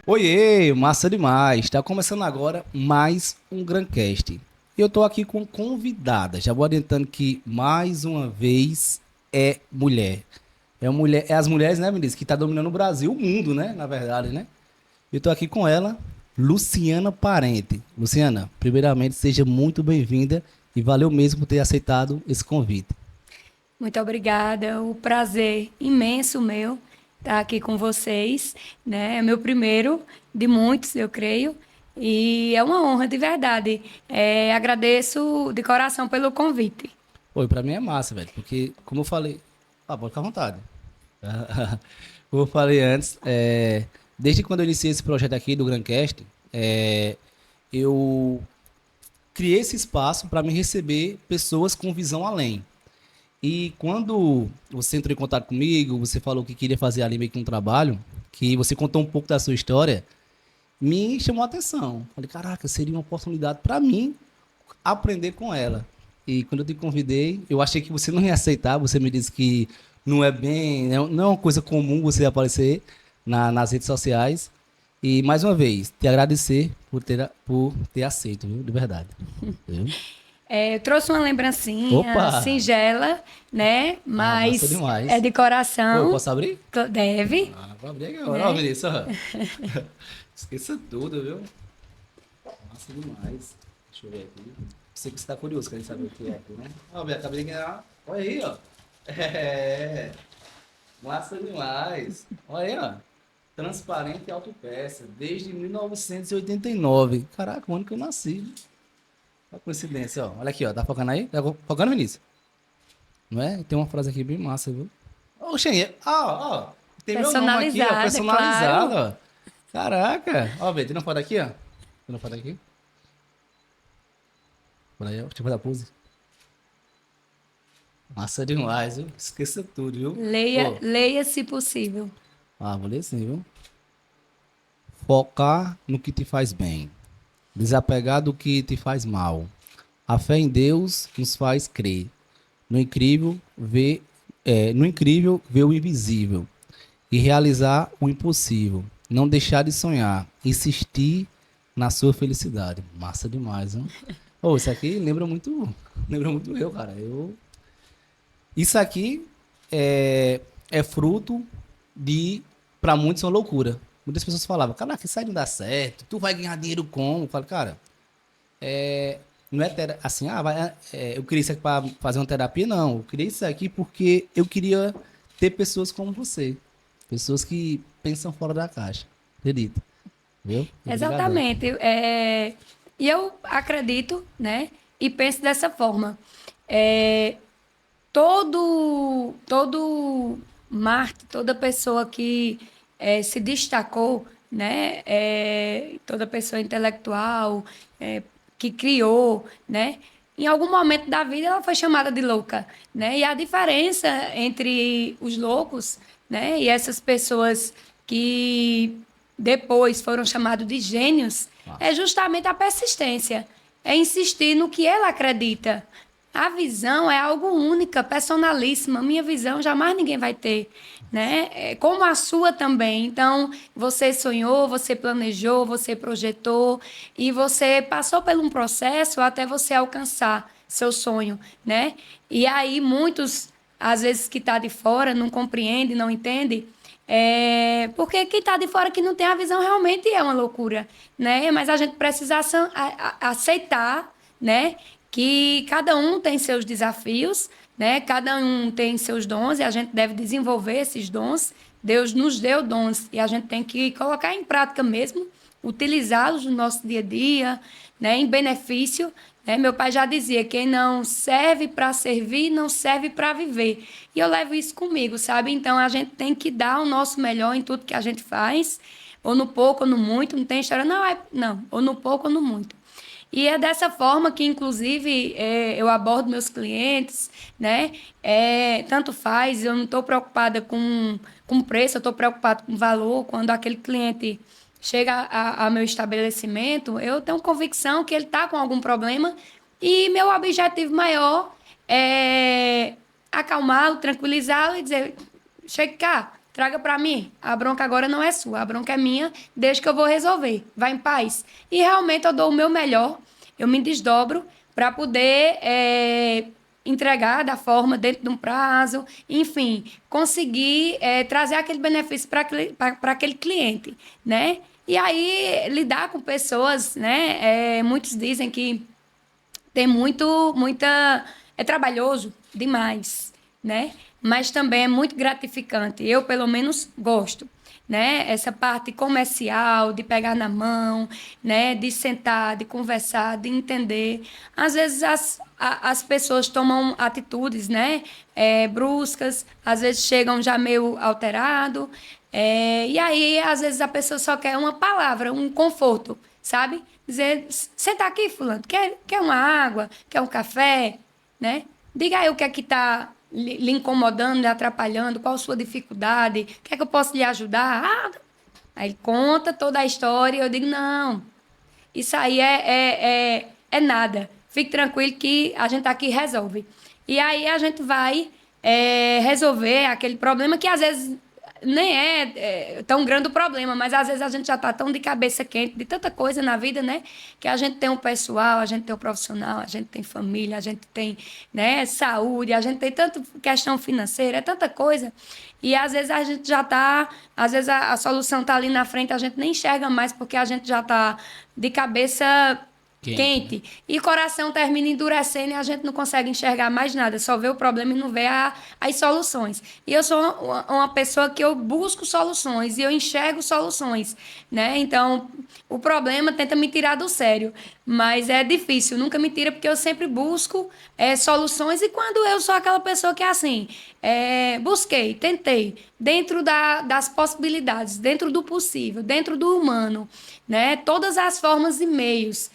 Oiê, massa demais. Está começando agora mais um Grancast. Eu estou aqui com convidada. Já vou adiantando que mais uma vez é mulher. É as mulheres, né, Melissa, que tá dominando o Brasil, o mundo, né, na verdade, né? Eu estou aqui com ela, Luciana Parente. Luciana, primeiramente, seja muito bem-vinda e valeu mesmo por ter aceitado esse convite. Muito obrigada, o prazer imenso meu estar aqui com vocês, né? É meu primeiro de muitos, eu creio, e é uma honra de verdade. Agradeço de coração pelo convite. Oi, pra mim é massa, velho, porque, como eu falei... Ah, pode ficar à vontade. Como eu falei antes, desde quando eu iniciei esse projeto aqui do Grancast, eu criei esse espaço para me receber pessoas com visão além. E quando você entrou em contato comigo, você falou que queria fazer ali meio que um trabalho, que você contou um pouco da sua história, me chamou a atenção. Falei, caraca, seria uma oportunidade para mim aprender com ela. E quando eu te convidei, eu achei que você não ia aceitar. Você me disse que não é bem, não é uma coisa comum você aparecer nas redes sociais. E mais uma vez, te agradecer por ter aceito, viu? De verdade. Viu? Eu trouxe uma lembrancinha Opa! singela, né? Ah, massa Mas é demais. de Pô, eu coração. posso abrir? Deve, Ah, vou abrir agora. Ó, né? Vinícius, ó. Esqueça tudo, viu? Massa demais. Deixa eu ver aqui. Você que está curioso, querendo saber o que é aqui, né? Ó, Bia, acabei de ganhar. Olha aí, ó. É. Massa demais. Olha aí, ó. Transparente e autopeça. Desde 1989. Caraca, o ano que eu nasci. Olha a coincidência, ó. Olha aqui, ó. Tá focando aí? Tá focando, Vinícius? Não é? Tem uma frase aqui bem massa, viu? Ô, Xen, ó. Tem meu nome aqui, ó. Personalizada, Personalizado, claro. ó. Caraca. Ó, Bia, tem uma foto aqui, ó. Tem uma foto aqui? Por aí, ó. Deixa eu fazer a pose. Massa demais, viu? Esqueça tudo, viu? Leia, Ô, leia se possível. vou ler sim, viu? Focar no que te faz bem. Desapegar do que te faz mal. A fé em Deus nos faz crer. No incrível, ver o invisível. E realizar o impossível. Não deixar de sonhar. Insistir na sua felicidade. Massa demais, hein? Ô, isso aqui lembra muito eu, cara. Isso aqui é fruto de, para muitos, uma loucura. Muitas pessoas falavam, caraca, isso aí não dá certo, tu vai ganhar dinheiro como? Eu falo, cara, não é assim, eu queria isso aqui para fazer uma terapia, não. Eu queria isso aqui porque eu queria ter pessoas como você. Pessoas que pensam fora da caixa. Acredita? Viu? Obrigadão. Exatamente. E eu acredito, né? E penso dessa forma. É, todo Marte, toda pessoa que se destacou, né? Toda pessoa intelectual que criou, né? Em algum momento da vida ela foi chamada de louca, né? E a diferença entre os loucos, né? E essas pessoas que depois foram chamados de gênios é Massa. justamente a persistência, é insistir no que ela acredita. A visão é algo única, personalíssima. Minha visão jamais ninguém vai ter, né? Como a sua também. Então, você sonhou, você planejou, você projetou e você passou por um processo até você alcançar seu sonho, né? E aí muitos, às vezes que tá de fora, não compreende, não entende. Porque quem está de fora que não tem a visão realmente é uma loucura, né? Mas a gente precisa aceitar, né? Que cada um tem seus desafios, né? Cada um tem seus dons e a gente deve desenvolver esses dons. Deus nos deu dons e a gente tem que colocar em prática mesmo, utilizá-los no nosso dia a dia, né? Em benefício, né? Meu pai já dizia: quem não serve para servir, não serve para viver. E eu levo isso comigo, sabe? Então a gente tem que dar o nosso melhor em tudo que a gente faz, ou no pouco ou no muito, não tem história, não, ou no pouco ou no muito. E é dessa forma que, inclusive, eu abordo meus clientes, né? Tanto faz, eu não estou preocupada com preço, eu estou preocupada com valor. Quando aquele cliente chega a meu estabelecimento, eu tenho convicção que ele está com algum problema e meu objetivo maior é acalmá-lo, tranquilizá-lo e dizer: chegue cá, traga para mim. A bronca agora não é sua, a bronca é minha, deixa que eu vou resolver. Vai em paz. E realmente eu dou o meu melhor, eu me desdobro para poder entregar da forma, dentro de um prazo, enfim, conseguir trazer aquele benefício para aquele cliente, né? E aí, lidar com pessoas, né? Muitos dizem que tem muita... É trabalhoso demais, né? Mas também é muito gratificante. Eu, pelo menos, gosto, né? Essa parte comercial, de pegar na mão, né? De sentar, de conversar, de entender. Às vezes, as pessoas tomam atitudes, né? Bruscas, às vezes chegam já meio alterado. E aí, às vezes, a pessoa só quer uma palavra, um conforto, sabe? Dizer, senta aqui, fulano, quer uma água, quer um café, né? Diga aí o que é que está lhe incomodando, lhe atrapalhando, qual a sua dificuldade, o que é que eu posso lhe ajudar? Aí ele conta toda a história e eu digo, não, isso aí é nada. Fique tranquilo que a gente aqui resolve. E aí a gente vai resolver aquele problema que às vezes nem tão grande o problema, mas às vezes a gente já está tão de cabeça quente de tanta coisa na vida, né? Que a gente tem o pessoal, a gente tem o profissional, a gente tem família, a gente tem, né, saúde, a gente tem tanta questão financeira, é tanta coisa. E às vezes a gente já está, às vezes a solução está ali na frente, a gente nem enxerga mais porque a gente já está de cabeça quente. E o coração termina endurecendo e a gente não consegue enxergar mais nada, só vê o problema e não vê as soluções. E eu sou uma pessoa que eu busco soluções e eu enxergo soluções, né? Então, o problema tenta me tirar do sério, mas é difícil, nunca me tira porque eu sempre busco soluções e quando eu sou aquela pessoa que é assim, busquei, tentei, dentro das possibilidades, dentro do possível, dentro do humano, né? Todas as formas e meios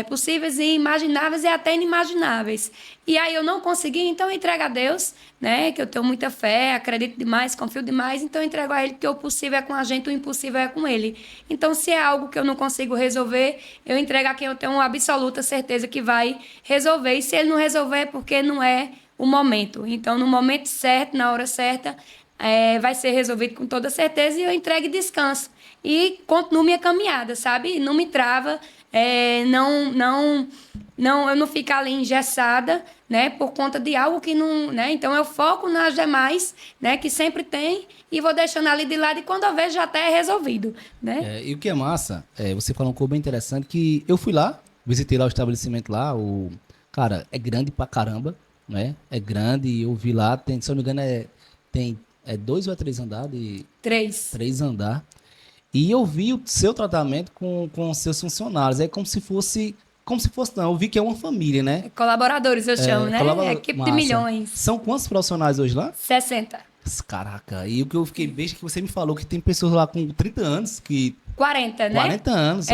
possíveis e imagináveis e até inimagináveis. E aí eu não consegui, então eu entrego a Deus, né? Que eu tenho muita fé, acredito demais, confio demais, então eu entrego a Ele que o possível é com a gente, o impossível é com Ele. Então, se é algo que eu não consigo resolver, eu entrego a quem eu tenho uma absoluta certeza que vai resolver. E se Ele não resolver, é porque não é o momento. Então, no momento certo, na hora certa, vai ser resolvido com toda certeza e eu entrego e descanso. E continuo minha caminhada, sabe? Não me trava, eu não fico ali engessada, né? Por conta de algo que não... Né? Então, eu foco nas demais, né? Que sempre tem e vou deixando ali de lado e quando eu vejo já até é resolvido, né? E o que é massa, você falou uma coisa bem interessante, que eu fui lá, visitei lá o estabelecimento lá, cara, é grande pra caramba, né? É grande, eu vi lá, tem, se eu não me engano, tem 2 ou 3 andares? 3. 3 andares. E eu vi o seu tratamento com seus funcionários. É como se fosse. Como se fosse, não. Eu vi que é uma família, né? Colaboradores, eu chamo, né? Equipe Massa. de milhões. São quantos profissionais hoje lá? 60. Caraca, e o que eu fiquei bem que você me falou que tem pessoas lá com 30 anos que. 40, né? 40 anos.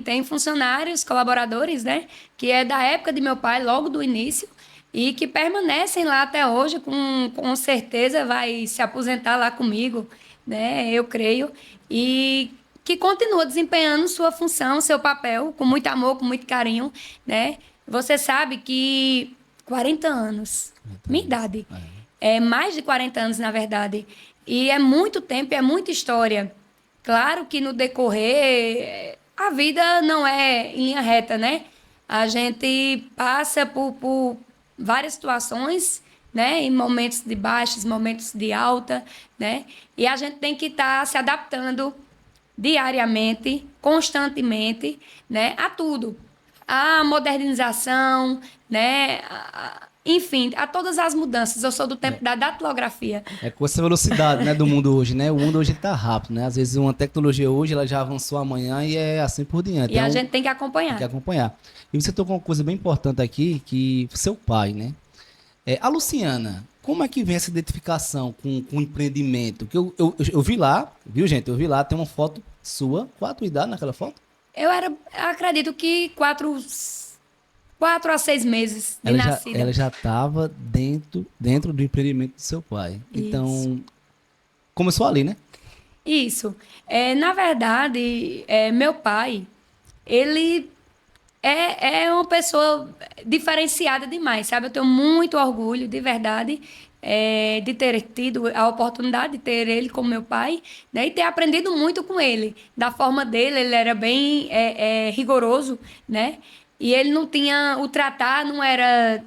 Tem funcionários, colaboradores, né? Que é da época de meu pai, logo do início, e que permanecem lá até hoje, com certeza vai se aposentar lá comigo, né? Eu creio. E que continua desempenhando sua função, seu papel, com muito amor, com muito carinho, né? Você sabe que 40 anos, minha idade, mais de 40 anos, na verdade, e é muito tempo, é muita história. Claro que no decorrer, a vida não é em linha reta, né? A gente passa por várias situações, né? Em momentos de baixos, momentos de alta, né? E a gente tem que estar se adaptando diariamente, constantemente, né? A tudo. A modernização, né? Enfim, a todas as mudanças. Eu sou do tempo da datilografia. Com essa velocidade, né, do mundo hoje, né? O mundo hoje tá rápido, né? Às vezes uma tecnologia hoje, ela já avançou amanhã e é assim por diante. E a gente tem que acompanhar. Tem que acompanhar. E você tocou uma coisa bem importante aqui, que seu pai, né? A Luciana, como é que vem essa identificação com o empreendimento? Que eu vi lá, viu, gente? Eu vi lá, tem uma foto sua. Qual a tua idade naquela foto? Eu acredito que 4 a 6 meses de nascida. Ela já estava dentro do empreendimento do seu pai. Isso. Então, começou ali, né? Isso. Na verdade, meu pai, ele é uma pessoa diferenciada demais, sabe? Eu tenho muito orgulho, de verdade, de ter tido a oportunidade de ter ele como meu pai, né? E ter aprendido muito com ele. Da forma dele, ele era bem rigoroso, né? E ele não tinha... O tratar não era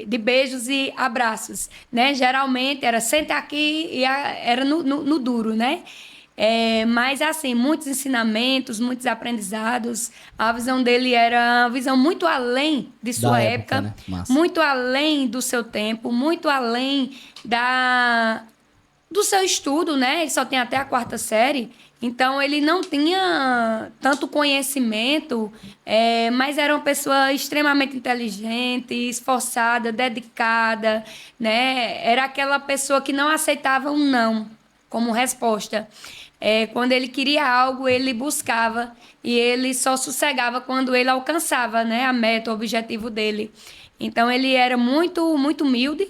de beijos e abraços, né? Geralmente era senta aqui e era no duro, né? Mas, assim, muitos ensinamentos, muitos aprendizados. A visão dele era uma visão muito além de Da sua época, época, né? Massa. muito além do seu tempo, muito além do seu estudo, né? Ele só tem até a quarta série, então ele não tinha tanto conhecimento, mas era uma pessoa extremamente inteligente, esforçada, dedicada, né? Era aquela pessoa que não aceitava um não como resposta. Quando ele queria algo, ele buscava e ele só sossegava quando ele alcançava, né, a meta, o objetivo dele. Então ele era muito, muito humilde.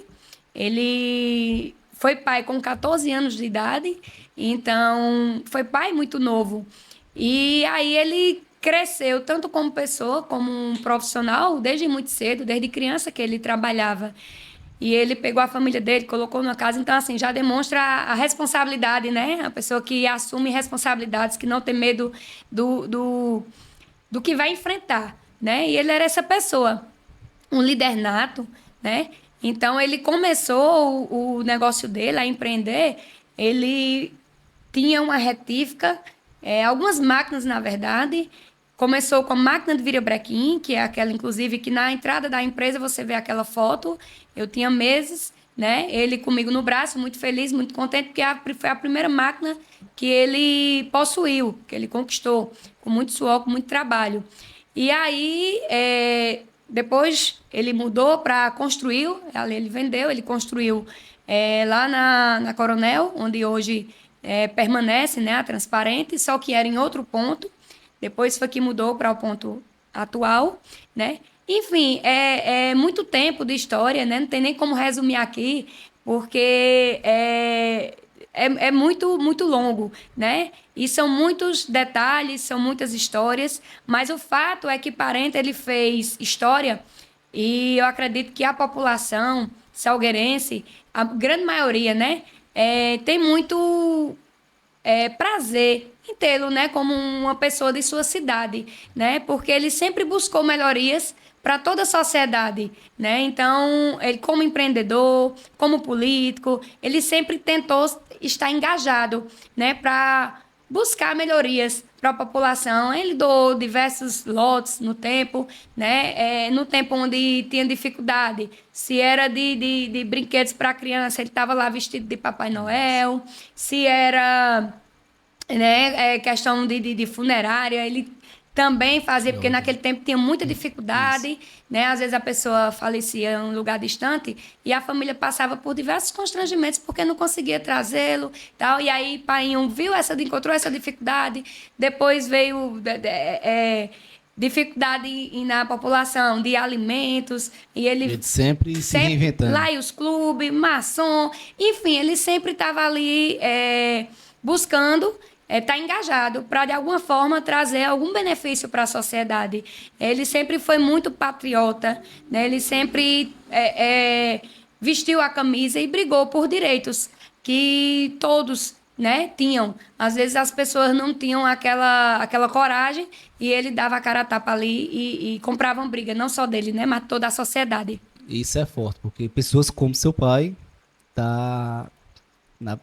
Ele foi pai com 14 anos de idade, então foi pai muito novo. E aí ele cresceu tanto como pessoa, como um profissional, desde muito cedo, desde criança que ele trabalhava. E ele pegou a família dele, colocou numa casa. Então, assim, já demonstra a responsabilidade, né? A pessoa que assume responsabilidades, que não tem medo do que vai enfrentar, né? E ele era essa pessoa, um líder nato, né? Então, ele começou o negócio dele, a empreender. Ele tinha uma retífica, algumas máquinas, na verdade. Começou com a máquina de virabrequim, que é aquela, inclusive, que na entrada da empresa você vê aquela foto. Eu tinha meses, né? Ele comigo no braço, muito feliz, muito contente, porque foi a primeira máquina que ele possuiu, que ele conquistou, com muito suor, com muito trabalho. E aí, depois ele mudou para construir, ali ele vendeu, ele construiu lá na Coronel, onde hoje permanece, né, a Transparente, só que era em outro ponto. Depois foi que mudou para o ponto atual, né? Enfim, é muito tempo de história, né? Não tem nem como resumir aqui, porque é muito, muito longo, né? E são muitos detalhes, são muitas histórias, mas o fato é que Parente ele fez história e eu acredito que a população salgueirense, a grande maioria, né? Tem muito prazer em tê-lo, né, como uma pessoa de sua cidade, né, porque ele sempre buscou melhorias para toda a sociedade, né? Então, ele como empreendedor, como político, ele sempre tentou estar engajado, né, para buscar melhorias para a população. Ele doou diversos lotes no tempo, né? No tempo onde tinha dificuldade. Se era de brinquedos para criança, ele estava lá vestido de Papai Noel. Se era, né, questão de funerária, ele também fazia, porque naquele tempo tinha muita Isso. dificuldade, né? Às vezes a pessoa falecia em um lugar distante e a família passava por diversos constrangimentos porque não conseguia trazê-lo, tal. E aí Painho viu encontrou essa dificuldade, depois veio dificuldade na população de alimentos e ele Ele sempre se sempre reinventando. lá e os clubes, maçom, enfim, ele sempre estava ali buscando estar engajado para, de alguma forma, trazer algum benefício para a sociedade. Ele sempre foi muito patriota, né? Ele sempre vestiu a camisa e brigou por direitos que todos, né, tinham. Às vezes as pessoas não tinham aquela coragem e ele dava a cara a tapa ali e compravam briga, não só dele, né, mas toda a sociedade. Isso é forte, porque pessoas como seu pai tá, na,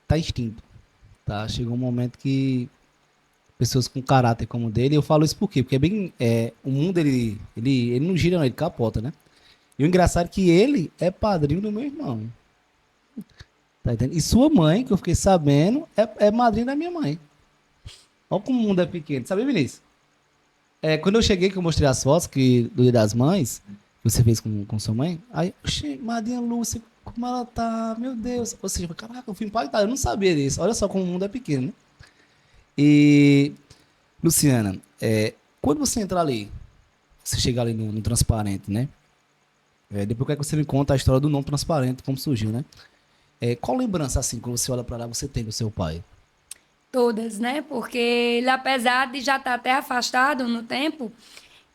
tá extinto. Tá? Chegou um momento que pessoas com caráter como o dele, eu falo isso por quê? Porque é bem. O mundo ele não gira, não, ele capota, né? E o engraçado é que ele é padrinho do meu irmão. Tá entendendo? E sua mãe, que eu fiquei sabendo, é madrinha da minha mãe. Olha como o mundo é pequeno. Sabe, Vinícius? Quando eu cheguei, que eu mostrei as fotos do Dia das Mães, que você fez com sua mãe, aí, oxi, Madrinha Lúcia, como ela tá? Meu Deus. Ou seja, caraca, eu fui impactado, eu não sabia disso. Olha só como o mundo é pequeno, né? E, Luciana, quando você entrar ali, você chegar ali no Transparente, né? Depois eu quero que você me conta a história do nome Transparente, como surgiu, né? Qual lembrança, assim, quando você olha pra lá, você tem do seu pai? Todas, né? Porque ele, apesar de já estar até afastado no tempo,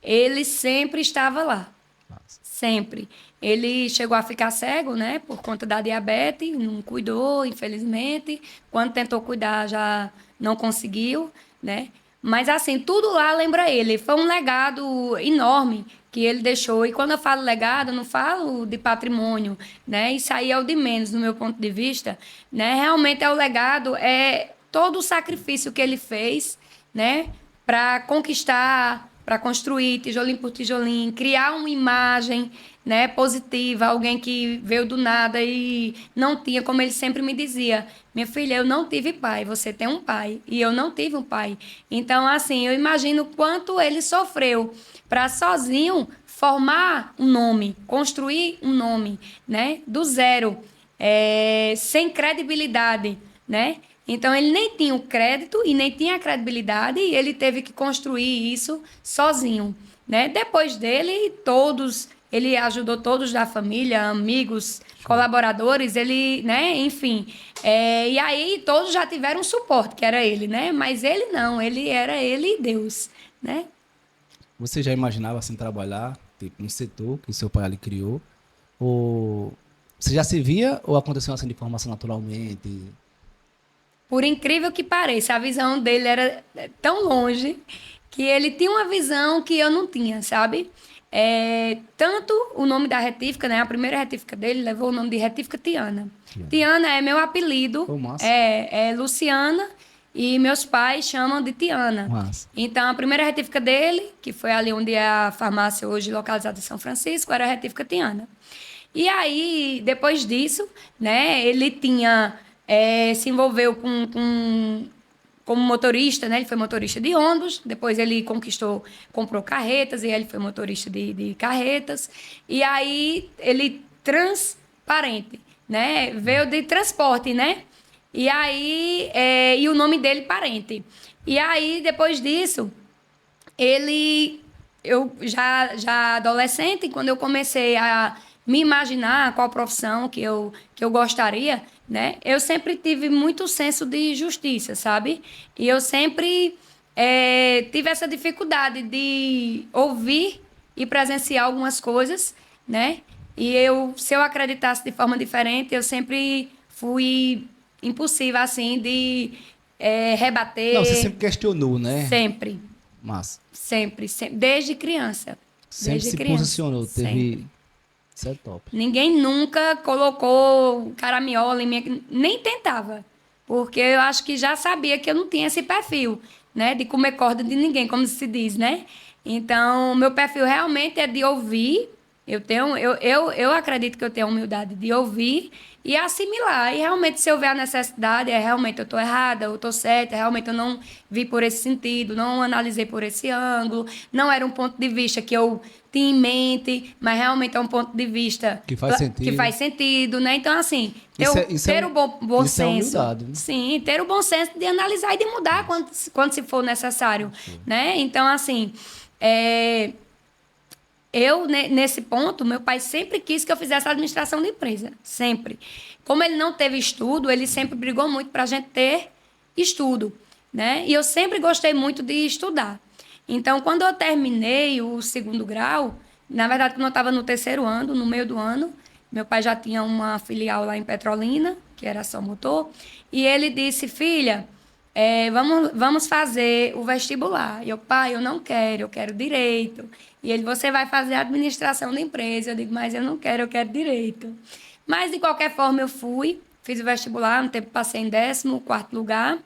ele sempre estava lá. Massa. Sempre. Ele chegou a ficar cego, né, por conta da diabetes, não cuidou, infelizmente. Quando tentou cuidar, já não conseguiu, né? Mas, assim, tudo lá lembra ele. Foi um legado enorme que ele deixou. E quando eu falo legado, eu não falo de patrimônio, né? Isso aí é o de menos, no meu ponto de vista, né? Realmente é o legado, é todo o sacrifício que ele fez, né, para conquistar, para construir tijolinho por tijolinho, criar uma imagem, né, positiva, alguém que veio do nada e não tinha, como ele sempre me dizia, minha filha, eu não tive pai, você tem um pai, e eu não tive um pai. Então, assim, eu imagino quanto ele sofreu para sozinho formar um nome, construir um nome, né, do zero, sem credibilidade, né? Então, ele nem tinha o crédito e nem tinha a credibilidade e ele teve que construir isso sozinho, né? Depois dele, ele ajudou todos da família, amigos, colaboradores, ele, né? Enfim, e aí todos já tiveram suporte, que era ele, né? Mas ele não, ele era ele e Deus, né? Você já imaginava assim trabalhar, tipo, no setor que seu pai ali criou? Ou você já se via ou aconteceu assim de formação naturalmente? Por incrível que pareça, a visão dele era tão longe que ele tinha uma visão que eu não tinha, sabe? Tanto o nome da retífica, né? A primeira retífica dele levou o nome de retífica Tiana. Tiana é meu apelido, Pô, massa. é Luciana, e meus pais chamam de Tiana. Massa. Então, a primeira retífica dele, que foi ali onde é a farmácia hoje localizada em São Francisco, era a retífica Tiana. E aí, depois disso, né, ele se envolveu como motorista, né? Ele foi motorista de ônibus, depois ele comprou carretas, e ele foi motorista de carretas. E aí, ele transparente, né? Veio de transporte, né? E aí, e o nome dele, Parente. E aí, depois disso, eu já adolescente, quando eu comecei a me imaginar qual profissão que eu gostaria, né? Eu sempre tive muito senso de justiça, sabe? E eu sempre tive essa dificuldade de ouvir e presenciar algumas coisas, né? E se eu acreditasse de forma diferente, eu sempre fui impulsiva, assim, de Não, você rebater. sempre questionou, né? Sempre. Massa. Sempre, sempre, desde criança. Sempre Desde se criança. posicionou, Sempre. teve. Isso é top. Ninguém nunca colocou caramiola em minha. Nem tentava. Porque eu acho que já sabia que eu não tinha esse perfil, né? De comer corda de ninguém, como se diz, né? Então, meu perfil realmente é de ouvir. Eu acredito que eu tenho a humildade de ouvir e assimilar. E realmente, se eu ver a necessidade, realmente eu estou errada, eu estou certa, realmente eu não vi por esse sentido, não analisei por esse ângulo, não era um ponto de vista que eu tinha em mente, mas realmente é um ponto de vista Que faz sentido. que faz sentido, né? Então, assim, Isso ter o bom isso é senso. humildade, né? Sim, ter o bom senso de analisar e de mudar quando se for necessário, né? Então, assim, nesse ponto, meu pai sempre quis que eu fizesse administração de empresa, sempre. Como ele não teve estudo, ele sempre brigou muito para a gente ter estudo, né? E eu sempre gostei muito de estudar. Então, quando eu terminei o segundo grau, na verdade, quando eu estava no terceiro ano, no meio do ano, meu pai já tinha uma filial lá em Petrolina, que era só motor, e ele disse, filha, vamos fazer o vestibular. E eu, pai, eu não quero, eu quero direito. E ele, você vai fazer administração da empresa. Eu digo, mas eu não quero, eu quero direito. Mas, de qualquer forma, eu fui, fiz o vestibular, no tempo passei em 14º lugar.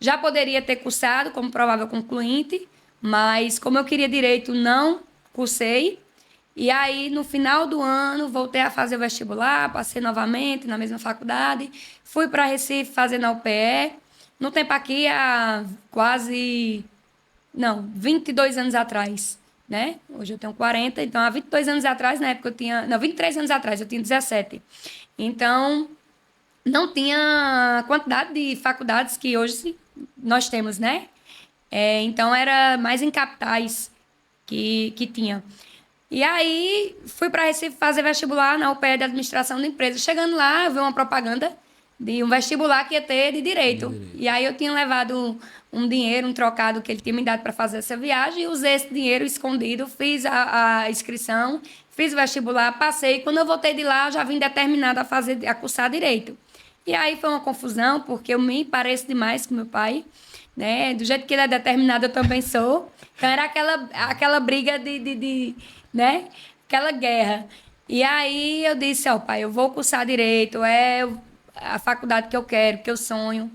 Já poderia ter cursado como provável concluinte, mas como eu queria direito, não cursei. E aí, no final do ano, voltei a fazer o vestibular, passei novamente na mesma faculdade, fui para Recife fazer na UPE. No tempo aqui, há quase, não, 22 anos atrás, né? Hoje eu tenho 40, então há 22 anos atrás, na época eu tinha, não, 23 anos atrás, eu tinha 17. Então, não tinha a quantidade de faculdades que hoje nós temos, né? Então, era mais em capitais que tinha. E aí, fui para Recife fazer vestibular na UPE de Administração de Empresas. Chegando lá, eu vi uma propaganda de um vestibular que ia ter de direito. E aí eu tinha levado um dinheiro, um trocado que ele tinha me dado para fazer essa viagem, e usei esse dinheiro escondido, fiz a inscrição, fiz o vestibular, passei. Quando eu voltei de lá, eu já vim determinada a cursar direito. E aí foi uma confusão, porque eu me pareço demais com meu pai, né? Do jeito que ele é determinado, eu também sou. Então era aquela briga né? Aquela guerra. E aí eu disse, ó, pai, eu vou cursar direito, é a faculdade que eu quero, que eu sonho.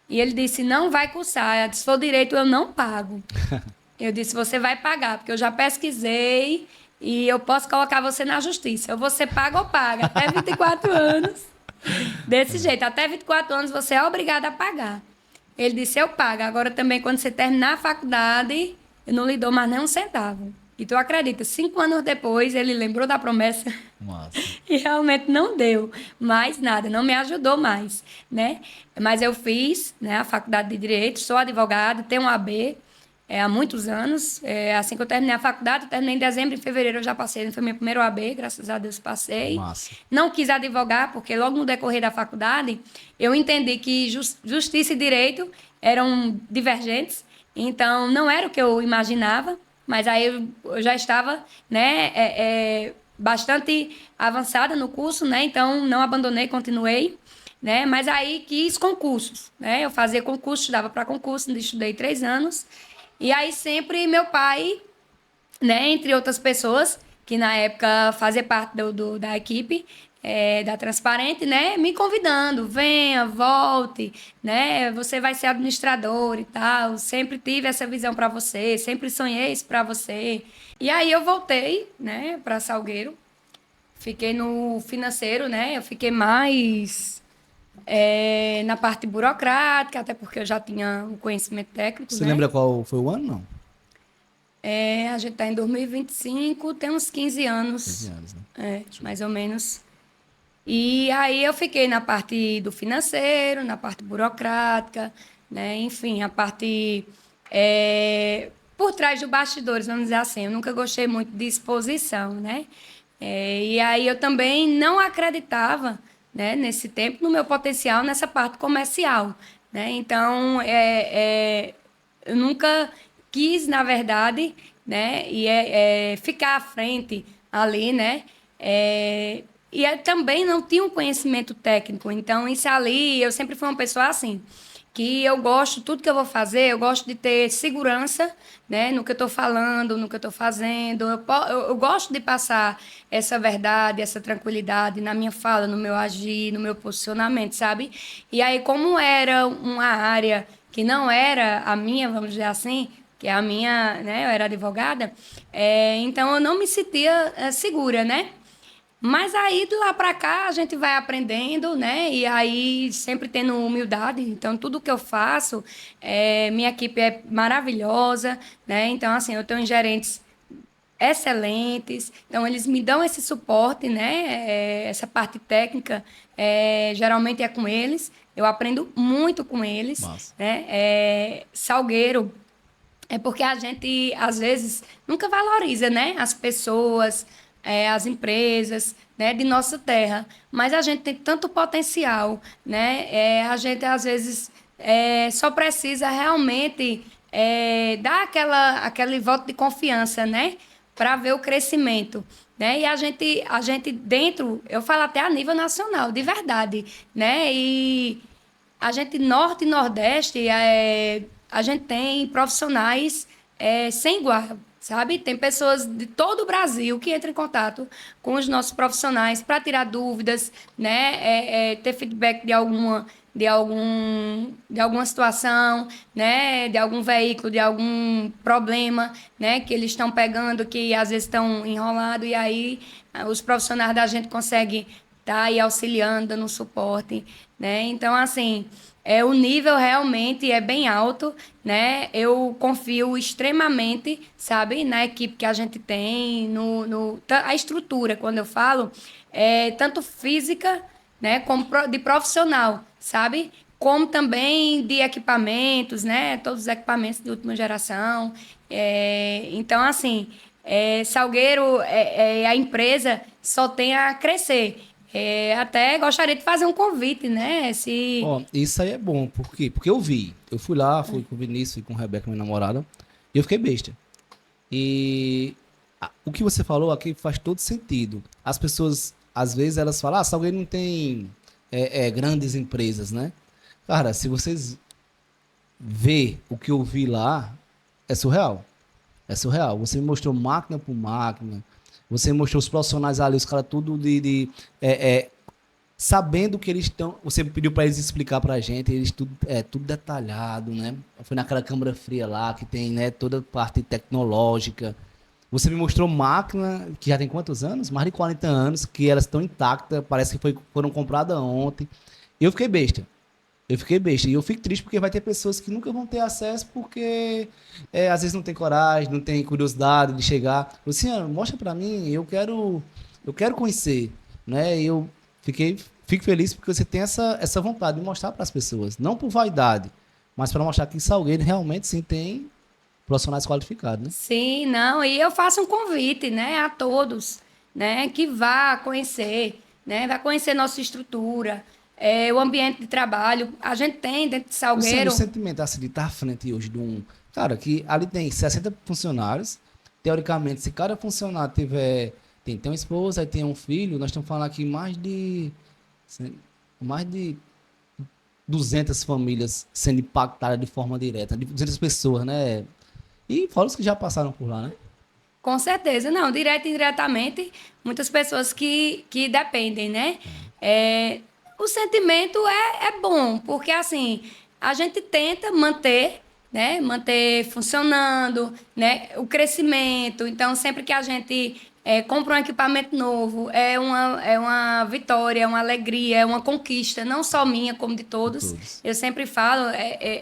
E ele disse, não vai cursar, se for direito eu não pago. Eu disse, você vai pagar, porque eu já pesquisei e eu posso colocar você na justiça. Ou você paga ou paga, até 24 anos. Desse jeito, até 24 anos você é obrigado a pagar. Ele disse, eu pago. Agora também, quando você terminar a faculdade, eu não lhe dou mais nem um centavo. E tu acredita, 5 anos depois, ele lembrou da promessa. Nossa. E realmente não deu mais nada, não me ajudou mais, né? Mas eu fiz, né, a faculdade de Direito, sou advogada, tenho um AB há muitos anos. Assim que eu terminei a faculdade, eu terminei em dezembro, em fevereiro eu já passei, foi meu primeiro AB, graças a Deus passei. Massa. Não quis advogar, porque logo no decorrer da faculdade, eu entendi que justiça e direito eram divergentes, então não era o que eu imaginava, mas aí eu já estava, né, bastante avançada no curso, né? Então não abandonei, continuei, né? Mas aí quis concursos, né? Eu fazia concurso, estudava para concurso, estudei 3 anos. E aí sempre meu pai, né, entre outras pessoas que na época fazia parte da equipe da Transparente, né, me convidando, venha, volte, né, você vai ser administrador e tal. Sempre tive essa visão para você, sempre sonhei isso para você. E aí eu voltei, né, para Salgueiro, fiquei no financeiro, né, eu fiquei mais na parte burocrática, até porque eu já tinha um conhecimento técnico, Você né? lembra qual foi o ano, não? A gente está em 2025, tem uns 15 anos. 15 anos, né? Mais ou menos. E aí eu fiquei na parte do financeiro, na parte burocrática, né? Enfim, a parte por trás dos bastidores, vamos dizer assim. Eu nunca gostei muito de exposição, né? E aí eu também não acreditava, né, nesse tempo, no meu potencial nessa parte comercial, né? Então, eu nunca quis, na verdade, né, ficar à frente ali, né? E eu também não tinha um conhecimento técnico. Então, isso ali, eu sempre fui uma pessoa assim, que eu gosto, tudo que eu vou fazer, eu gosto de ter segurança, né, no que eu estou falando, no que eu estou fazendo. Eu gosto de passar essa verdade, essa tranquilidade na minha fala, no meu agir, no meu posicionamento, sabe? E aí, como era uma área que não era a minha, vamos dizer assim, que é a minha, né, eu era advogada, então eu não me sentia segura, né? Mas aí, de lá para cá, a gente vai aprendendo, né? E aí, sempre tendo humildade. Então, tudo que eu faço, minha equipe é maravilhosa, né? Então, assim, eu tenho gerentes excelentes. Então, eles me dão esse suporte, né? Essa parte técnica, geralmente é com eles. Eu aprendo muito com eles, Massa. né? Salgueiro, porque a gente, às vezes, nunca valoriza, né? As pessoas, as empresas, né, de nossa terra. Mas a gente tem tanto potencial, né? A gente, às vezes, só precisa realmente dar aquele voto de confiança, né? Para ver o crescimento. Né? E a gente dentro, eu falo até a nível nacional, de verdade. Né? E a gente, Norte e Nordeste, a gente tem profissionais sem igual, sabe? Tem pessoas de todo o Brasil que entram em contato com os nossos profissionais para tirar dúvidas, né? Ter feedback de alguma situação, né? De algum veículo, de algum problema, né? Que eles estão pegando, que às vezes estão enrolados, e aí os profissionais da gente conseguem estar aí auxiliando, dando suporte, né? Então, assim, o nível realmente é bem alto, né? Eu confio extremamente, sabe, na equipe que a gente tem, a estrutura, quando eu falo, tanto física, né, como de profissional, sabe? Como também de equipamentos, né? Todos os equipamentos de última geração. Então, assim, Salgueiro, a empresa só tem a crescer. Até gostaria de fazer um convite, né? Se... Ó, isso aí é bom, por quê? Porque eu vi. Eu fui lá, fui com o Vinícius, fui com a Rebeca, minha namorada, e eu fiquei besta. E o que você falou aqui faz todo sentido. As pessoas, às vezes, elas falam, Salgueiro não tem grandes empresas, né? Cara, se vocês ver o que eu vi lá, é surreal. É surreal. Você me mostrou máquina por máquina, você me mostrou os profissionais ali, os caras tudo sabendo que eles estão. Você pediu para eles explicar pra gente, eles tudo detalhado, né? Foi naquela câmara fria lá que tem, né, toda a parte tecnológica. Você me mostrou máquina que já tem quantos anos? Mais de 40 anos, que elas estão intactas, parece que foram compradas ontem. Eu fiquei besta. Eu fiquei besta. E eu fico triste porque vai ter pessoas que nunca vão ter acesso porque às vezes não tem coragem, não tem curiosidade de chegar. Luciano, mostra pra mim, eu quero conhecer, né? Eu fico feliz porque você tem essa vontade de mostrar para as pessoas, não por vaidade, mas para mostrar que Salgueiro realmente sim tem profissionais qualificados, né? Sim, não, e eu faço um convite, né, a todos, né, que vá conhecer, né, vá conhecer nossa estrutura, o ambiente de trabalho. A gente tem dentro de Luciano, o Salgueiro, sentimento assim, de estar à frente hoje de um. Cara, que ali tem 60 funcionários. Teoricamente, se cada funcionário tiver. Tem uma esposa, aí tem um filho, nós estamos falando aqui mais de 200 famílias sendo impactadas de forma direta, de 200 pessoas, né? E fora os que já passaram por lá, né? com certeza, não, direto e indiretamente, muitas pessoas que dependem, né? O sentimento é bom, porque assim, a gente tenta manter, né? Manter funcionando, né? O crescimento. Então, sempre que a gente compra um equipamento novo, é uma vitória, é uma alegria, é uma conquista, não só minha, como de De todos. todos. Eu sempre falo,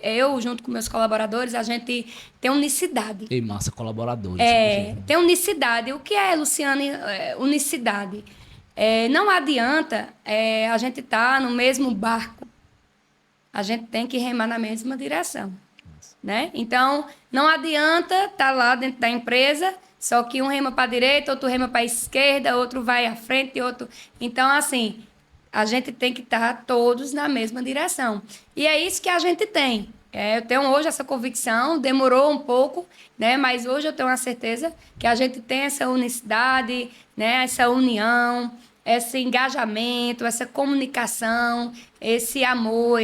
eu, junto com meus colaboradores, a gente tem unicidade. E massa, colaboradores. Isso aqui. Tem unicidade. O que é, Luciane, unicidade? Não adianta a gente estar no mesmo barco. A gente tem que remar na mesma direção. Né? Então, não adianta estar lá dentro da empresa, só que um rema para a direita, outro rema para a esquerda, outro vai à frente, outro... Então, assim, a gente tem que estar todos na mesma direção. E é isso que a gente tem. Eu tenho hoje essa convicção, demorou um pouco, né? Mas hoje eu tenho a certeza que a gente tem essa unicidade, né? Essa união, esse engajamento, essa comunicação, esse amor,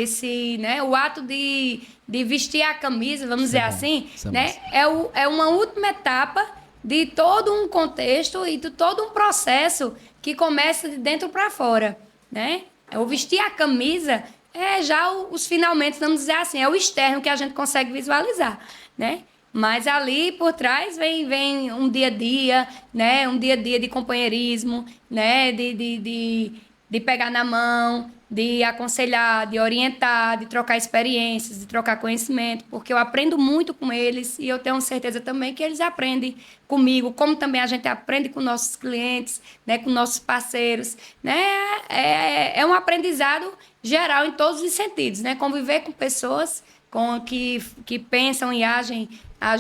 né? O ato de vestir a camisa, vamos Isso é dizer bom, assim, isso é né? massa. É uma última etapa de todo um contexto e de todo um processo que começa de dentro para fora, né? O vestir a camisa já os finalmente, vamos dizer assim, é o externo que a gente consegue visualizar, né? Mas ali por trás vem um dia a dia, né? Um dia a dia de companheirismo, né? De pegar na mão, de aconselhar, de orientar, de trocar experiências, de trocar conhecimento, porque eu aprendo muito com eles e eu tenho certeza também que eles aprendem comigo, como também a gente aprende com nossos clientes, né? Com nossos parceiros, né? É um aprendizado geral em todos os sentidos, né? Conviver com pessoas que pensam e agem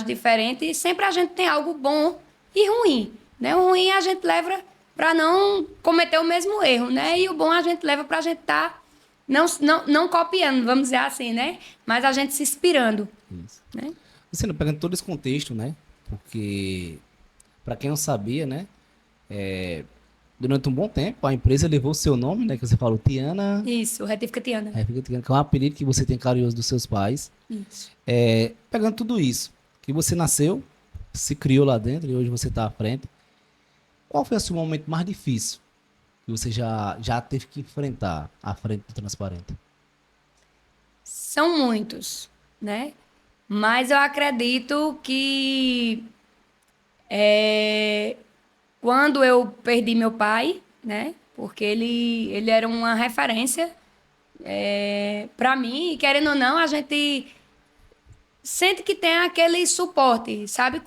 diferente, e sempre a gente tem algo bom e ruim, né? O ruim a gente leva para não cometer o mesmo erro, né? E o bom a gente leva para a gente estar não copiando, vamos dizer assim, né? Mas a gente se inspirando, Isso. né? Você não pegando todo esse contexto, né? Porque, para quem não sabia, né? Durante um bom tempo, a empresa levou o seu nome, né? Que você falou, Tiana. Isso, Retífica Tiana. Tiana, que é um apelido que você tem carinhoso dos seus pais. Isso. Pegando tudo isso, que você nasceu, se criou lá dentro e hoje você está à frente. Qual foi o seu momento mais difícil que você já teve que enfrentar à frente do Transparente? São muitos, né? Mas eu acredito que quando eu perdi meu pai, né? Porque ele era uma referência para mim, e querendo ou não, a gente sente que tem aquele suporte, sabe?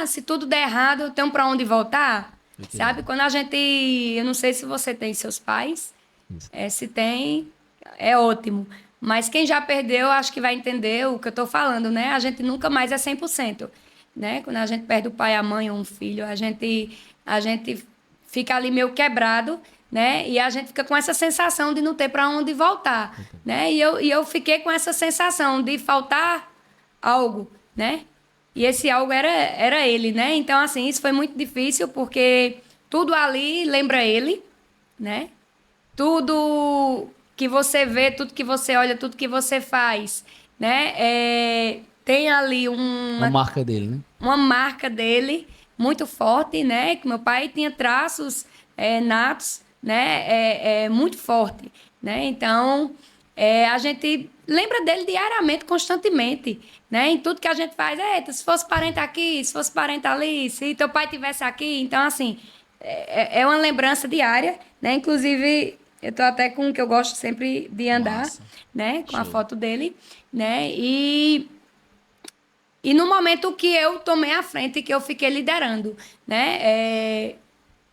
Se tudo der errado, eu tenho para onde voltar, Entendi. sabe? Quando a gente, eu não sei se você tem seus pais, Isso. se tem, é ótimo. Mas quem já perdeu, acho que vai entender o que eu estou falando, né? A gente nunca mais é 100%, né? Quando a gente perde o pai, a mãe ou um filho, a gente fica ali meio quebrado, né? E a gente fica com essa sensação de não ter para onde voltar, né? E eu fiquei com essa sensação de faltar algo, né? E esse algo era ele, né? Então, assim, isso foi muito difícil porque tudo ali lembra ele, né? Tudo que você vê, tudo que você olha, tudo que você faz, né? Tem ali Uma marca dele, né? uma marca dele muito forte, né? Que meu pai tinha traços natos, né? Muito forte, né? Então, a gente lembra dele diariamente, constantemente, né? Em tudo que a gente faz. Eita, se fosse parente aqui, se fosse parente ali, se teu pai tivesse aqui. Então, assim, é uma lembrança diária, né? Inclusive, eu tô até com o que eu gosto sempre de andar, Massa. né? Com a Show. foto dele, né? E no momento que eu tomei a frente, que eu fiquei liderando, né?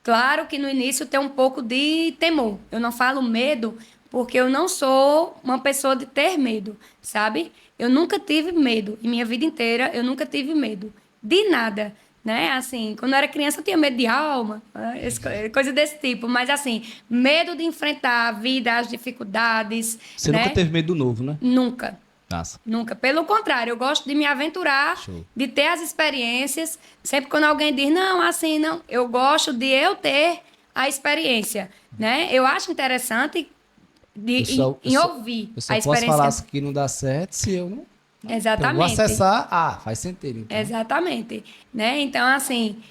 Claro que no início tem um pouco de temor. Eu não falo medo porque eu não sou uma pessoa de ter medo, sabe? Eu nunca tive medo. Em minha vida inteira, eu nunca tive medo. De nada, né? Assim, quando eu era criança, eu tinha medo de alma, coisa desse tipo. Mas, assim, medo de enfrentar a vida, as dificuldades, Você né? nunca teve medo do novo, né? Nunca. Massa. Nunca. Pelo contrário, eu gosto de me aventurar, Show. de ter as experiências. Sempre quando alguém diz, não, assim, não, eu gosto de eu ter a experiência, né? Eu acho interessante em ouvir Eu só a posso experiência. falar que não dá certo se eu não. Então, eu vou Exatamente. acessar. Ah, faz sentido. Então. Exatamente, né? Então, assim,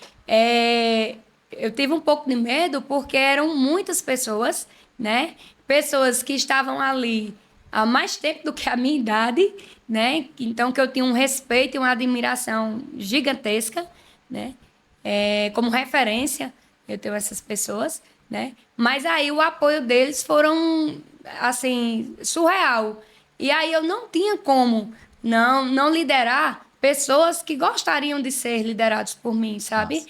eu tive um pouco de medo porque eram muitas pessoas, né? Pessoas que estavam ali há mais tempo do que a minha idade, né? Então, que eu tinha um respeito e uma admiração gigantesca, né? Como referência, eu tenho essas pessoas, né? Mas aí o apoio deles foram, assim, surreal. E aí eu não tinha como não liderar pessoas que gostariam de ser liderados por mim, sabe? Massa.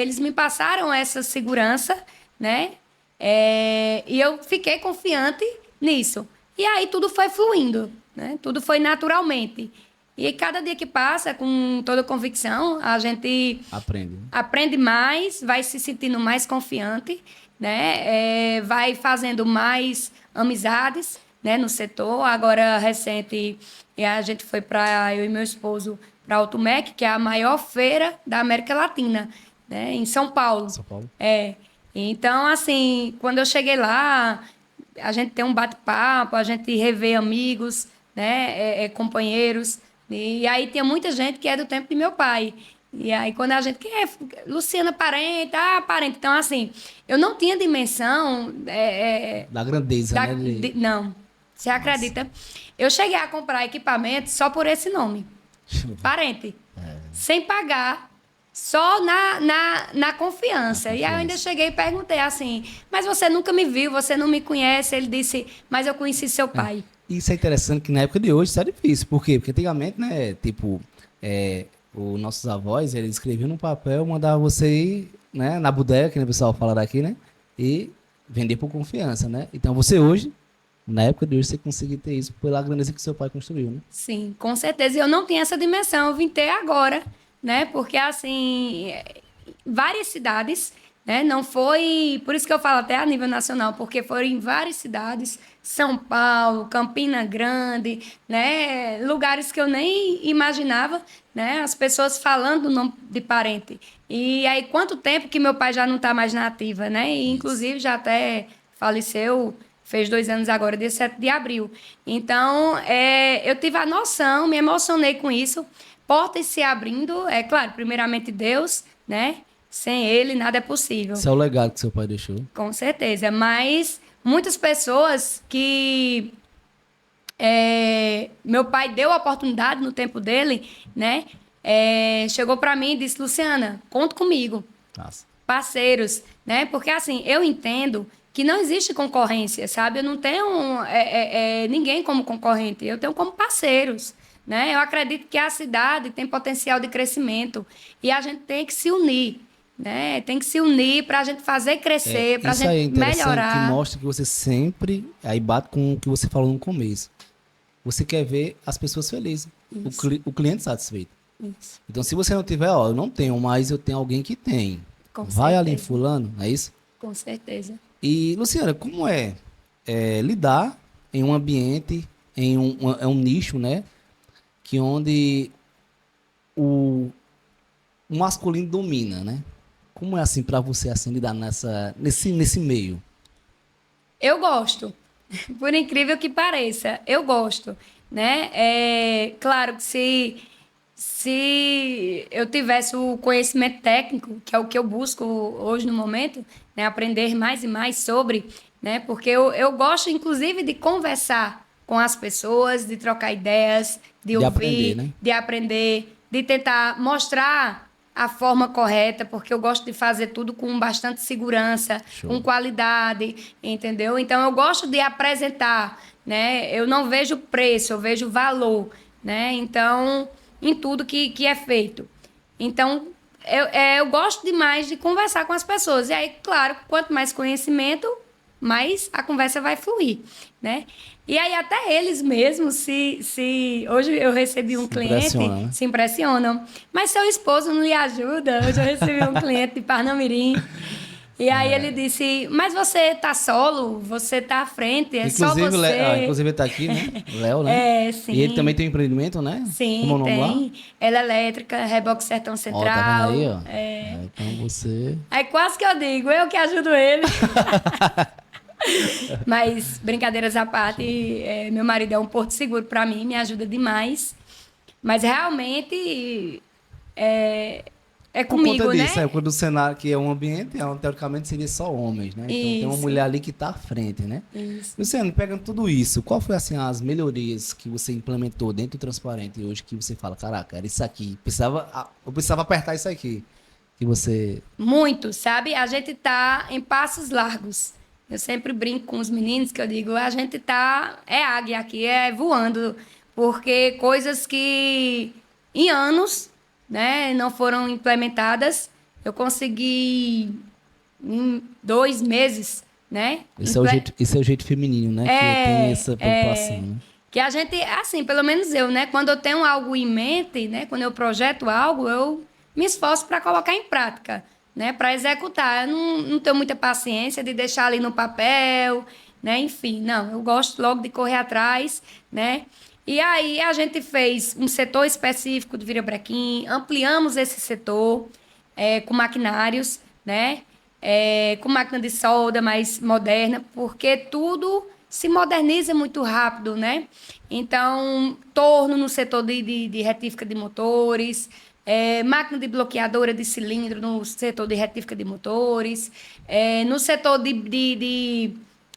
Eles me passaram essa segurança, né? E eu fiquei confiante nisso. E aí tudo foi fluindo, né? Tudo foi naturalmente. E cada dia que passa, com toda convicção, a gente Aprende. aprende mais, vai se sentindo mais confiante, né? Vai fazendo mais amizades, né, no setor. Agora, recente, a gente foi para, eu e meu esposo, para a Automec, que é a maior feira da América Latina, né, em São Paulo. São Paulo. Então, assim, quando eu cheguei lá, a gente tem um bate-papo, a gente revê amigos, né, companheiros. E aí tinha muita gente que é do tempo de meu pai. E aí, quando a gente... Quem é? Luciana parente, parente. Então, assim, eu não tinha dimensão... Da grandeza, né? Não. Você acredita? Eu cheguei a comprar equipamento só por esse nome. Parente. Sem pagar. Só na confiança. E aí eu ainda cheguei e perguntei assim, mas você nunca me viu, você não me conhece? Ele disse, mas eu conheci seu pai. Isso é interessante que na época de hoje isso é difícil. Por quê? Porque antigamente, né, tipo, os nossos avós, eles escreviam no papel, mandavam você ir, né, na bodega, que o pessoal fala daqui, né, e vender por confiança, né? Então você hoje, na época de hoje, você conseguiu ter isso pela grandeza que seu pai construiu, né? Sim, com certeza. E eu não tinha essa dimensão, eu vim ter agora, né? Porque, assim, várias cidades, né? Não foi... Por isso que eu falo até a nível nacional, porque foram em várias cidades, São Paulo, Campina Grande, né? Lugares que eu nem imaginava, né? As pessoas falando o nome de parente. E aí, quanto tempo que meu pai já não está mais na ativa, né? E, inclusive, já até faleceu... Fez 2 anos agora, dia 7 de abril. Então, eu tive a noção, me emocionei com isso. Portas se abrindo, é claro, primeiramente Deus, né? Sem Ele, nada é possível. Esse é o legado que seu pai deixou. Com certeza. Mas muitas pessoas que meu pai deu a oportunidade no tempo dele, né? Chegou para mim e disse, Luciana, conta comigo. Nossa. Parceiros, né? Porque, assim, eu entendo que não existe concorrência, sabe? Eu não tenho ninguém como concorrente, eu tenho como parceiros, né? Eu acredito que a cidade tem potencial de crescimento e a gente tem que se unir, né? Tem que se unir para a gente fazer crescer, para a Isso aí é gente interessante, melhorar. que mostra que você sempre, aí bate com o que você falou no começo, você quer ver as pessoas felizes, o cliente satisfeito. Isso. Então, se você não tiver, ó, eu não tenho, mas eu tenho alguém que tem. Com vai ali em certeza. fulano, é isso? Com certeza. E, Luciana, como é lidar em um ambiente, é um nicho, né? Que onde o masculino domina, né? Como é assim pra você assim lidar nesse meio? Eu gosto, por incrível que pareça, eu gosto, né? É claro que se eu tivesse o conhecimento técnico, que é o que eu busco hoje no momento, né? Aprender mais e mais sobre, né? Porque eu gosto, inclusive, de conversar com as pessoas, de trocar ideias, de De aprender, ouvir, né? de aprender, de tentar mostrar a forma correta, porque eu gosto de fazer tudo com bastante segurança, com Show. qualidade, entendeu? Então eu gosto de apresentar, né? Eu não vejo preço, eu vejo valor, né? Então, em tudo que é feito. Então, eu gosto demais de conversar com as pessoas. E aí, claro, quanto mais conhecimento, mais a conversa vai fluir, né? E aí até eles mesmos, se hoje eu recebi um Se cliente, impressiona, né? se impressionam. Mas seu esposo não lhe ajuda? Hoje eu recebi um cliente de Parnamirim. E aí ele disse, mas você tá solo, você tá à frente, é só Inclusive, você. inclusive ele tá aqui, né? O Léo, né? É, E ele também sim. tem um empreendimento, né? Como é Sim, o nome lá? tem. Ela é elétrica, reboque Sertão Ó, tá vendo aí, Central. ó? Então você. Aí quase que eu digo, eu que ajudo ele. Mas, brincadeiras à parte, meu marido é um porto seguro para mim, me ajuda demais. Mas realmente é Por conta comigo, disso, né? quando o cenário que é um ambiente, teoricamente seria só homens, né? Então tem uma Isso, mulher ali que tá à frente, né? isso. Luciano, pegando tudo isso, qual foi assim as melhorias que você implementou dentro do Transparente hoje que você fala, caraca, era isso aqui, eu precisava apertar isso aqui, que você... Muito, sabe? A gente tá em passos largos. Eu sempre brinco com os meninos que eu digo, a gente tá é águia aqui, é voando, porque coisas que em anos, né, não foram implementadas, eu consegui em 2 meses, né? Esse é o jeito feminino, né? Que tem essa preocupação, né? Que a gente, assim, pelo menos eu, né? Quando eu tenho algo em mente, né? Quando eu projeto algo, eu me esforço para colocar em prática, né? Para executar. Eu não tenho muita paciência de deixar ali no papel, né? Enfim, não. Eu gosto logo de correr atrás, né? E aí a gente fez um setor específico do Virabrequim, ampliamos esse setor com maquinários, né? Com máquina de solda mais moderna, porque tudo se moderniza muito rápido, né? Então, torno no setor de retífica de motores, máquina de bloqueadora de cilindro no setor de retífica de motores, no setor de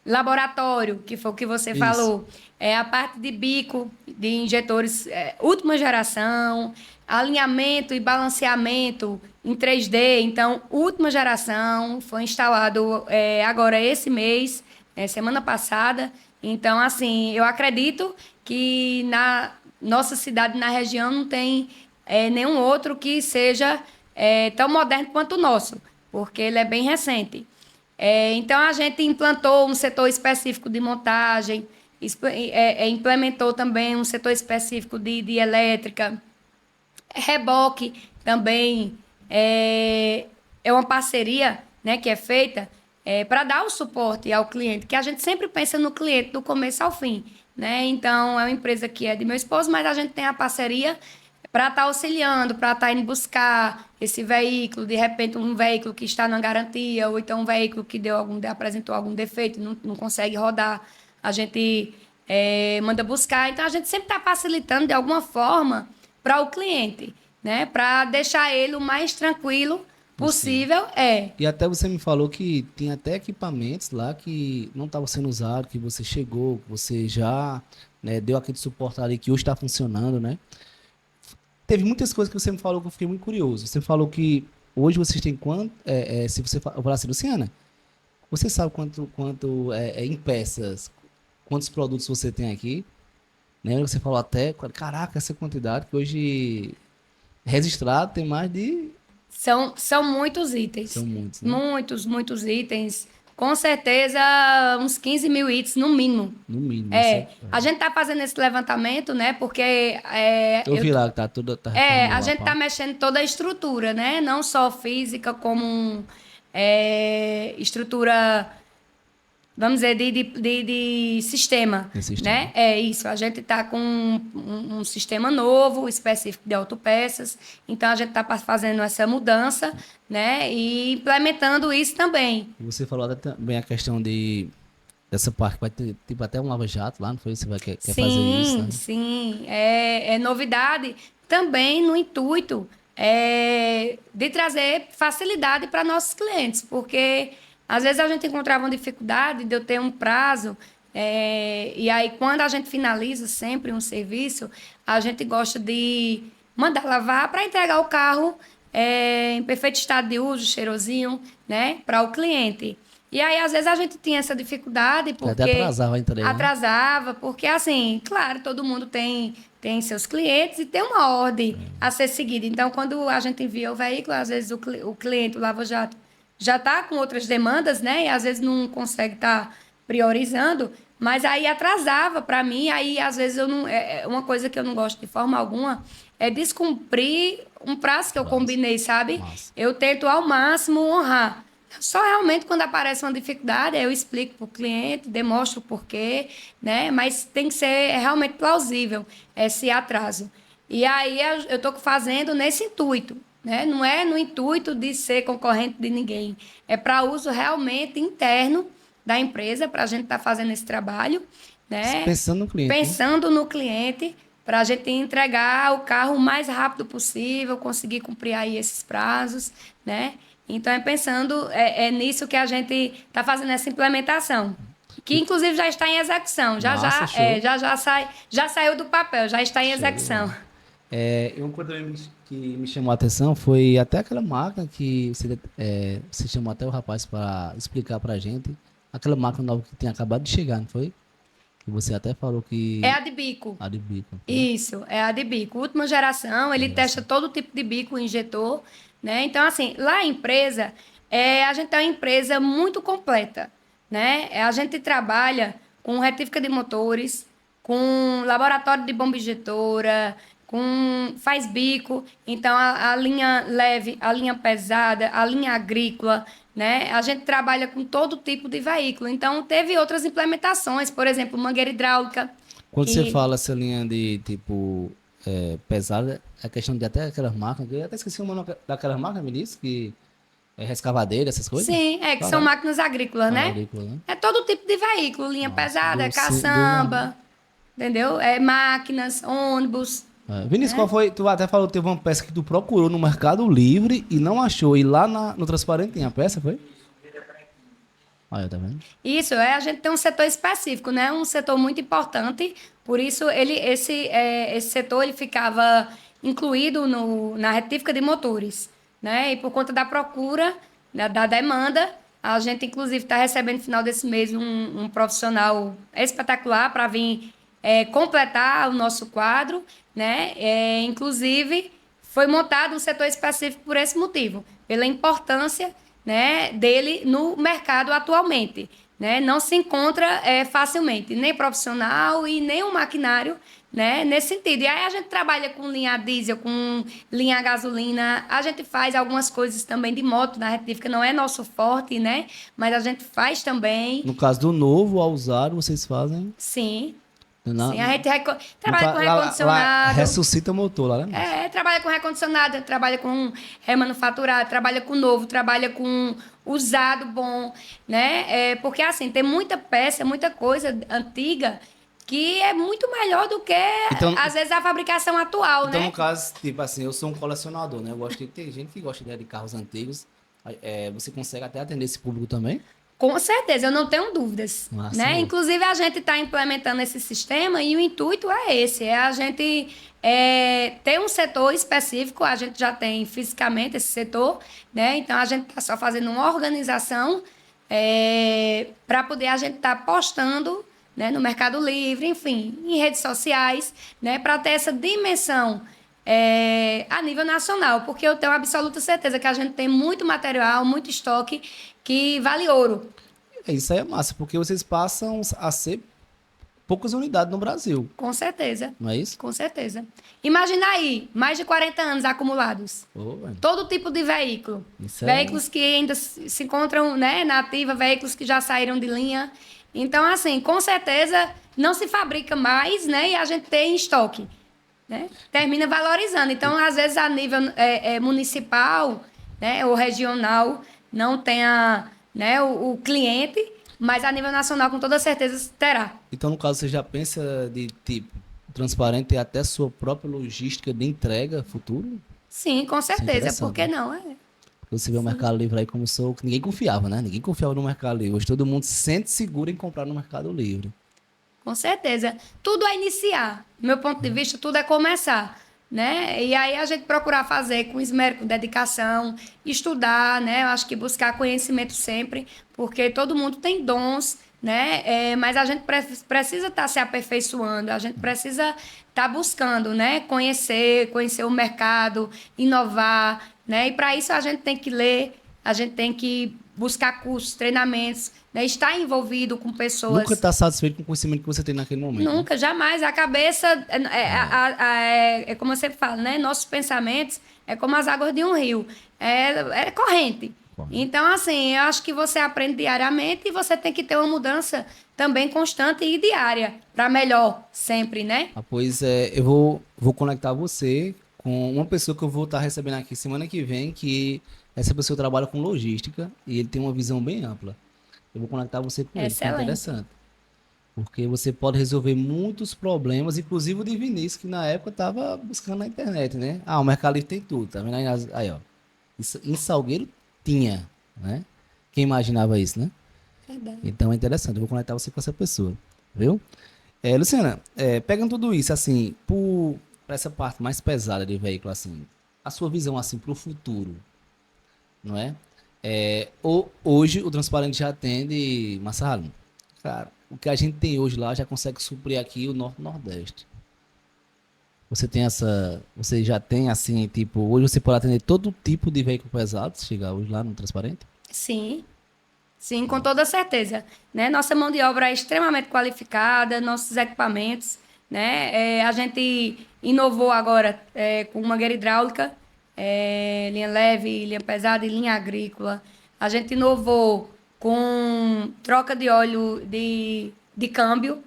laboratório, que foi o que você Isso. falou, a parte de bico de injetores última geração, alinhamento e balanceamento em 3D, então, última geração, foi instalado agora esse mês, semana passada. Então, assim, eu acredito que na nossa cidade, na região, não tem nenhum outro que seja tão moderno quanto o nosso, porque ele é bem recente. Então, a gente implantou um setor específico de montagem, implementou também um setor específico de elétrica, reboque também é uma parceria, né, que é feita para dar o suporte ao cliente, que a gente sempre pensa no cliente do começo ao fim, né? Então, é uma empresa que é de meu esposo, mas a gente tem a parceria para estar auxiliando, para estar indo buscar esse veículo, de repente um veículo que está na garantia, ou então um veículo que apresentou algum defeito, não consegue rodar, a gente manda buscar. Então, a gente sempre está facilitando de alguma forma para o cliente, né? Para deixar ele o mais tranquilo possível. E até você me falou que tem até equipamentos lá que não estavam sendo usados, que você chegou, que você já, né, deu aquele suporte ali que hoje está funcionando, né? Teve muitas coisas que você me falou que eu fiquei muito curioso. Você falou que hoje vocês têm quanto, se você eu falar assim, Luciana, você sabe quanto em peças, quantos produtos você tem aqui? Lembra que você falou até, caraca, essa quantidade que hoje registrado tem mais de... São muitos itens. São muitos, né? Muitos itens. Com certeza, uns 15 mil hits no mínimo. No mínimo. A gente está fazendo esse levantamento, né? Porque Eu vi lá que tá tudo reformando a lá, gente pá. está mexendo toda a estrutura, né? Não só física, como estrutura, vamos dizer, de sistema, Esse sistema. né? É isso. A gente está com um sistema novo, específico de autopeças. Então, a gente está fazendo essa mudança, né? E implementando isso também. Você falou até também a questão dessa parte que vai ter tipo até um lava-jato lá, não foi? Você quer fazer isso, Sim, né? sim. É novidade também no intuito de trazer facilidade para nossos clientes, porque às vezes a gente encontrava uma dificuldade de eu ter um prazo, e aí quando a gente finaliza sempre um serviço, a gente gosta de mandar lavar para entregar o carro em perfeito estado de uso, cheirosinho, né, para o cliente. E aí, às vezes, a gente tinha essa dificuldade Até porque atrasava a entrega, né? atrasava, porque assim, claro, todo mundo tem seus clientes e tem uma ordem a ser seguida. Então, quando a gente envia o veículo, às vezes o cliente, o Lava Jato, já está com outras demandas, né? E às vezes não consegue estar priorizando, mas aí atrasava para mim. Aí, às vezes, eu não, uma coisa que eu não gosto de forma alguma é descumprir um prazo que eu combinei, sabe? Massa. Eu tento ao máximo honrar. Só realmente quando aparece uma dificuldade, aí eu explico para o cliente, demonstro o porquê, né? Mas tem que ser realmente plausível esse atraso. E aí eu estou fazendo nesse intuito, né? Não é no intuito de ser concorrente de ninguém. É para uso realmente interno da empresa, para a gente estar fazendo esse trabalho, né? Pensando no cliente, né? Pensando no cliente, para a gente entregar o carro o mais rápido possível, conseguir cumprir aí esses prazos, né? Então, pensando nisso que a gente está fazendo essa implementação, que inclusive já está em execução, Massa, show. já saiu do papel, já está em Show de execução. bola. E uma coisa também que me chamou a atenção foi até aquela máquina que você chamou até o rapaz para explicar pra gente. Aquela máquina nova que tinha acabado de chegar, não foi? Que você até falou que... É a de bico. A de bico. Tá? Isso, é a de bico. Última geração, ele testa todo tipo de bico, injetor, né? Então, assim, lá a empresa, a gente é uma empresa muito completa, né? A gente trabalha com retífica de motores, com laboratório de bomba injetora, faz bico, então a linha leve, a linha pesada, a linha agrícola, né? A gente trabalha com todo tipo de veículo. Então, teve outras implementações, por exemplo, mangueira hidráulica, Quando você que fala essa linha de, tipo, pesada, é questão de até aquelas máquinas, eu até esqueci o nome daquelas máquinas, me disse, que é rescavadeira, essas coisas? sim, que Fala são aí. máquinas agrícolas, né? Agrícola, né? É todo tipo de veículo, linha Nossa, pesada, do- caçamba, entendeu? Máquinas, ônibus. Vinícius, qual foi? Tu até falou que teve uma peça que tu procurou no Mercado Livre e não achou. E lá no Transparente tem a peça, foi? Olha, tá vendo? Isso, a gente tem um setor específico, né? Um setor muito importante, por isso esse setor ele ficava incluído na retífica de motores, né? E por conta da procura, da demanda, a gente inclusive está recebendo no final desse mês um profissional espetacular para vir completar o nosso quadro, né? Inclusive, foi montado um setor específico por esse motivo, pela importância, né, dele no mercado atualmente, né? Não se encontra facilmente, nem profissional e nem um maquinário, né, nesse sentido. E aí a gente trabalha com linha diesel, com linha gasolina, a gente faz algumas coisas também de moto na retífica, não é nosso forte, né? Mas a gente faz também, No caso do novo, ao usar, vocês fazem. sim. Na, Sim, a gente no trabalha ca- com lá recondicionado. ressuscita o motor lá, né? Trabalha com recondicionado, trabalha com remanufaturado, trabalha com novo, trabalha com usado bom, né? Porque, assim, tem muita peça, muita coisa antiga que é muito melhor do que, Então- às vezes, a fabricação atual, Então, né? no caso, tipo assim, eu sou um colecionador, né? Eu gosto de ter gente que gosta de carros antigos. Você consegue até atender esse público também? Com certeza, eu não tenho dúvidas. Massa, Né? meu. Inclusive, a gente está implementando esse sistema e o intuito é esse, é a gente ter um setor específico, a gente já tem fisicamente esse setor, né? Então a gente está só fazendo uma organização para poder a gente estar postando, né, no Mercado Livre, enfim, em redes sociais, né, para ter essa dimensão a nível nacional, porque eu tenho absoluta certeza que a gente tem muito material, muito estoque que vale ouro. Isso aí é massa, porque vocês passam a ser poucas unidades no Brasil, Com certeza. não é isso? Com certeza. Imagina aí, mais de 40 anos acumulados. Pô, velho, Todo tipo de veículo. isso Veículos que ainda se encontram, né, na ativa, veículos que já saíram de linha. Então, assim, com certeza não se fabrica mais, né? E a gente tem em estoque, né? Termina valorizando. Então, às vezes, a nível municipal, né, ou regional, não tenha, né, o cliente, mas a nível nacional, com toda certeza, terá. Então, no caso, você já pensa de tipo, o transparente ter até sua própria logística de entrega futuro? Sim, com Isso é certeza. Por interessante, que né? não? Porque você vê o Mercado Livre aí como sou, que ninguém confiava, né? Ninguém confiava no Mercado Livre. Hoje todo mundo se sente seguro em comprar no Mercado Livre. Com certeza. Tudo é iniciar. Do meu ponto de vista, tudo é começar, né? E aí a gente procurar fazer com esmero, com dedicação, estudar, né? Eu acho que buscar conhecimento sempre, porque todo mundo tem dons, né? Mas a gente precisa estar se aperfeiçoando, a gente precisa estar buscando, né? Conhecer o mercado, inovar, né? E para isso a gente tem que ler, a gente tem que buscar cursos, treinamentos, né? Estar envolvido com Nunca pessoas. está satisfeito com o conhecimento que você tem naquele momento, né? Nunca, jamais. A cabeça é como você fala, né? Nossos pensamentos é como as águas de um rio. É corrente. Correto. Então, assim, eu acho que você aprende diariamente e você tem que ter uma mudança também constante e diária, para melhor, sempre, né? Ah, pois é, eu vou conectar você com uma pessoa que eu vou estar recebendo aqui semana que vem, que essa pessoa trabalha com logística e ele tem uma visão bem ampla. Eu vou conectar você com ele, que é Excelente. interessante. Porque você pode resolver muitos problemas, inclusive o de Vinícius, que na época estava buscando na internet, né? Ah, o Mercado Livre tem tudo, tá vendo aí? Aí, ó. Isso, em Salgueiro tinha, né? Quem imaginava isso, né? Verdade. Então é interessante, eu vou conectar você com essa pessoa, viu? Luciana, pegando tudo isso, assim, para essa parte mais pesada de veículo, assim, a sua visão, assim, para o futuro, não é? Hoje o Transparente já atende Massarro. Cara, o que a gente tem hoje lá já consegue suprir aqui o Norte e Nordeste. Você já tem, assim, tipo, hoje você pode atender todo tipo de veículo pesado, se chegar hoje lá no Transparente? Sim. Sim, com toda certeza. Né? Nossa mão de obra é extremamente qualificada, nossos equipamentos. Né? A gente inovou agora com mangueira hidráulica, linha leve, linha pesada e linha agrícola. A gente inovou com troca de óleo de câmbio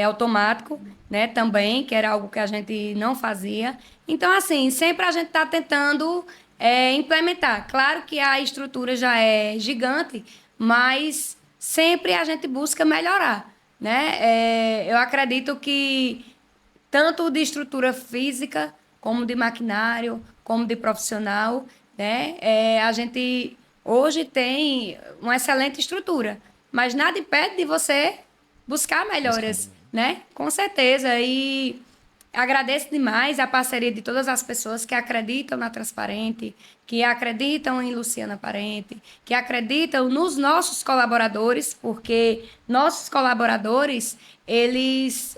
automático, né, também, que era algo que a gente não fazia. Então, assim, sempre a gente está tentando implementar. Claro que a estrutura já é gigante, mas sempre a gente busca melhorar, né? Eu acredito que tanto de estrutura física, como de maquinário, como de profissional, né? A gente hoje tem uma excelente estrutura, mas nada impede de você buscar melhoras, né? Com certeza. E agradeço demais a parceria de todas as pessoas que acreditam na Transparente, que acreditam em Luciana Parente, que acreditam nos nossos colaboradores, porque nossos colaboradores, eles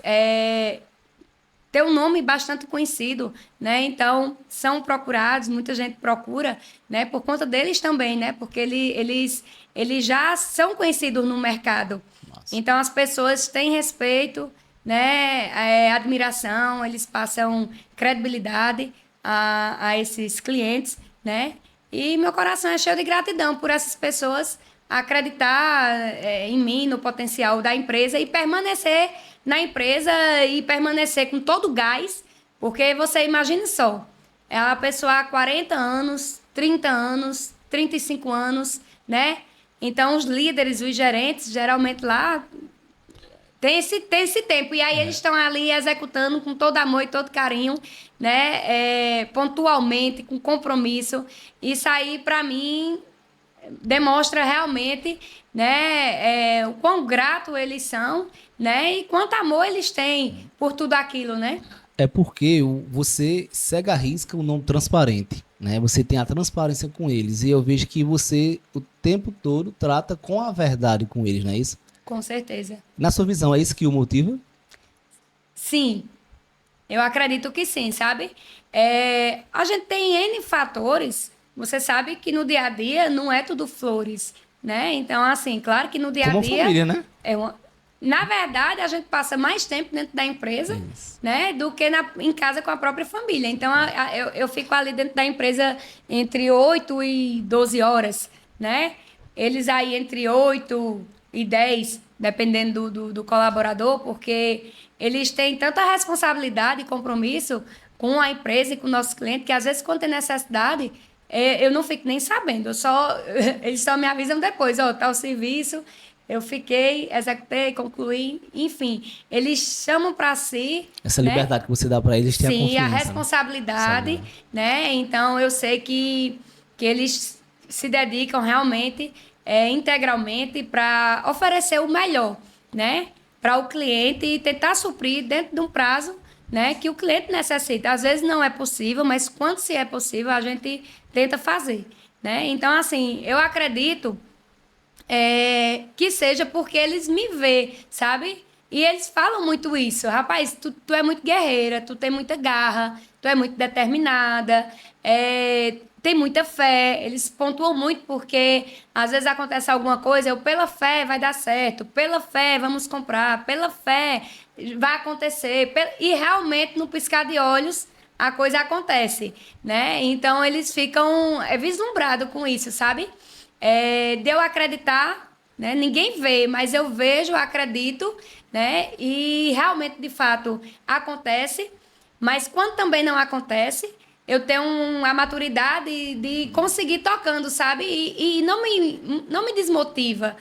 têm um nome bastante conhecido, né? Então, são procurados, muita gente procura, né? Por conta deles também, né? Porque eles já são conhecidos no mercado. Nossa. Então, as pessoas têm respeito, né? Admiração, eles passam credibilidade a esses clientes, né? E meu coração é cheio de gratidão por essas pessoas acreditar em mim, no potencial da empresa e permanecer na empresa e permanecer com todo o gás, porque você imagine só, é uma pessoa há 40 anos, 30 anos, 35 anos, né? Então, os líderes, os gerentes, geralmente lá tem esse tempo. E aí eles estão ali executando com todo amor e todo carinho, né? Pontualmente, com compromisso. Isso aí, para mim, demonstra realmente, né, o quão grato eles são, né, e quanto amor eles têm por tudo aquilo, né? É porque você segue a risca o nome transparente, né? Você tem a transparência com eles e eu vejo que você o tempo todo trata com a verdade com eles, não é isso? Com certeza. Na sua visão, é isso que o motiva? Sim, eu acredito que sim, sabe? A gente tem N fatores. Você sabe que no dia a dia não é tudo flores, né? Então, assim, claro que no dia a Como dia... família, né? Na verdade, a gente passa mais tempo dentro da empresa, Isso. né, do que em casa com a própria família. Então, eu fico ali dentro da empresa entre 8 e 12 horas, né? Eles aí entre 8 e 10, dependendo do colaborador, porque eles têm tanta responsabilidade e compromisso com a empresa e com o nosso cliente, que às vezes, quando tem necessidade, eu não fico nem sabendo. Eles só me avisam depois, ó, tá o serviço... Eu fiquei, executei, concluí, enfim. Eles chamam para si... Essa né? liberdade que você dá para eles tem a Sim, a confiança, né? responsabilidade, Responsabilidade. né? Então, eu sei que eles se dedicam realmente, integralmente, para oferecer o melhor, né? Para o cliente e tentar suprir dentro de um prazo, né, que o cliente necessita. Às vezes não é possível, mas quando se é possível, a gente tenta fazer, né? Então, assim, eu acredito que seja porque eles me vê, sabe? E eles falam muito isso. Rapaz, tu é muito guerreira, tu tem muita garra, tu é muito determinada, tem muita fé. Eles pontuam muito porque às vezes acontece alguma coisa, pela fé vai dar certo, pela fé vamos comprar, pela fé vai acontecer. E realmente, no piscar de olhos, a coisa acontece, né? Então, eles ficam vislumbrados com isso, sabe? De eu acreditar, né? Ninguém vê, mas eu vejo, acredito, né? E realmente, de fato, acontece. Mas quando também não acontece, eu tenho a maturidade de conseguir tocando, sabe? E não me desmotiva.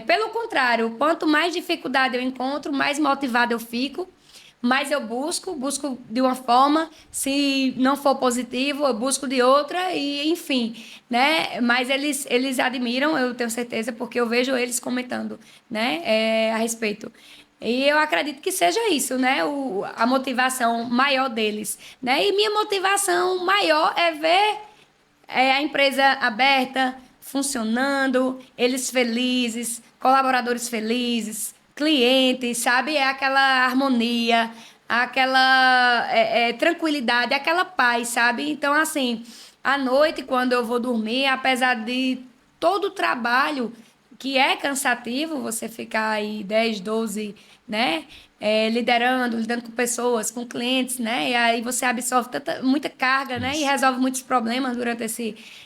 Pelo contrário, quanto mais dificuldade eu encontro, mais motivada eu fico. Mas eu busco de uma forma, se não for positivo, eu busco de outra e, enfim, né? Mas eles admiram, eu tenho certeza, porque eu vejo eles comentando, né, a respeito. E eu acredito que seja isso, né? A motivação maior deles, né? E minha motivação maior é ver a empresa aberta, funcionando, eles felizes, colaboradores felizes, clientes, sabe? É aquela harmonia, aquela tranquilidade, aquela paz, sabe? Então, assim, à noite, quando eu vou dormir, apesar de todo o trabalho que é cansativo, você ficar aí 10, 12, né? Liderando, lidando com pessoas, com clientes, né? E aí você absorve muita carga, né? E Isso. resolve muitos problemas durante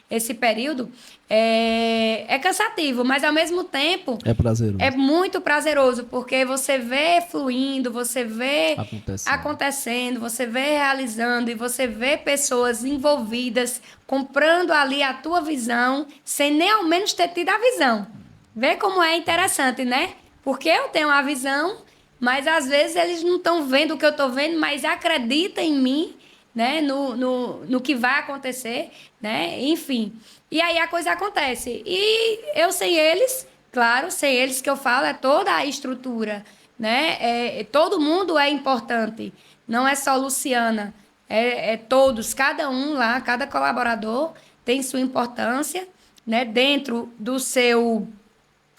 esse período. É cansativo, mas ao mesmo tempo É é prazeroso. muito prazeroso, porque você vê fluindo, você vê Acontecendo. acontecendo, você vê realizando e você vê pessoas envolvidas, comprando ali a tua visão, sem nem ao menos ter tido a visão. Vê como é interessante, né? Porque eu tenho a visão, mas às vezes eles não estão vendo o que eu estou vendo, mas acreditam em mim, né? No que vai acontecer, né? Enfim. E aí a coisa acontece. E eu sem eles, claro, sem eles que eu falo, é toda a estrutura, né? Todo mundo é importante. Não é só Luciana. É todos, cada um lá, cada colaborador tem sua importância, né? Dentro do seu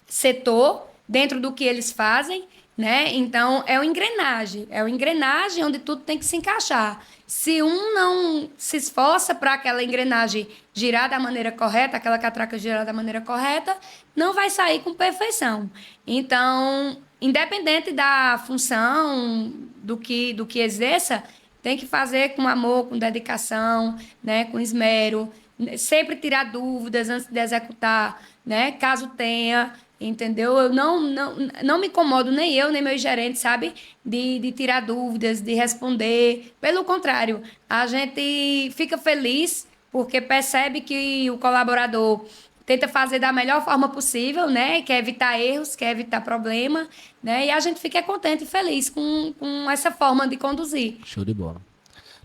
setor, dentro do que eles fazem, né? Então, é uma engrenagem onde tudo tem que se encaixar. Se um não se esforça para aquela engrenagem girar da maneira correta, aquela catraca girar da maneira correta, não vai sair com perfeição. Então, independente da função, do que exerça, tem que fazer com amor, com dedicação, né? Com esmero, sempre tirar dúvidas antes de executar, né? Caso tenha, entendeu? Eu não me incomodo, nem eu, nem meus gerentes, sabe? De tirar dúvidas, de responder. Pelo contrário, a gente fica feliz porque percebe que o colaborador tenta fazer da melhor forma possível, né? Quer evitar erros, quer evitar problema, né? E a gente fica contente e feliz com essa forma de conduzir. Show de bola.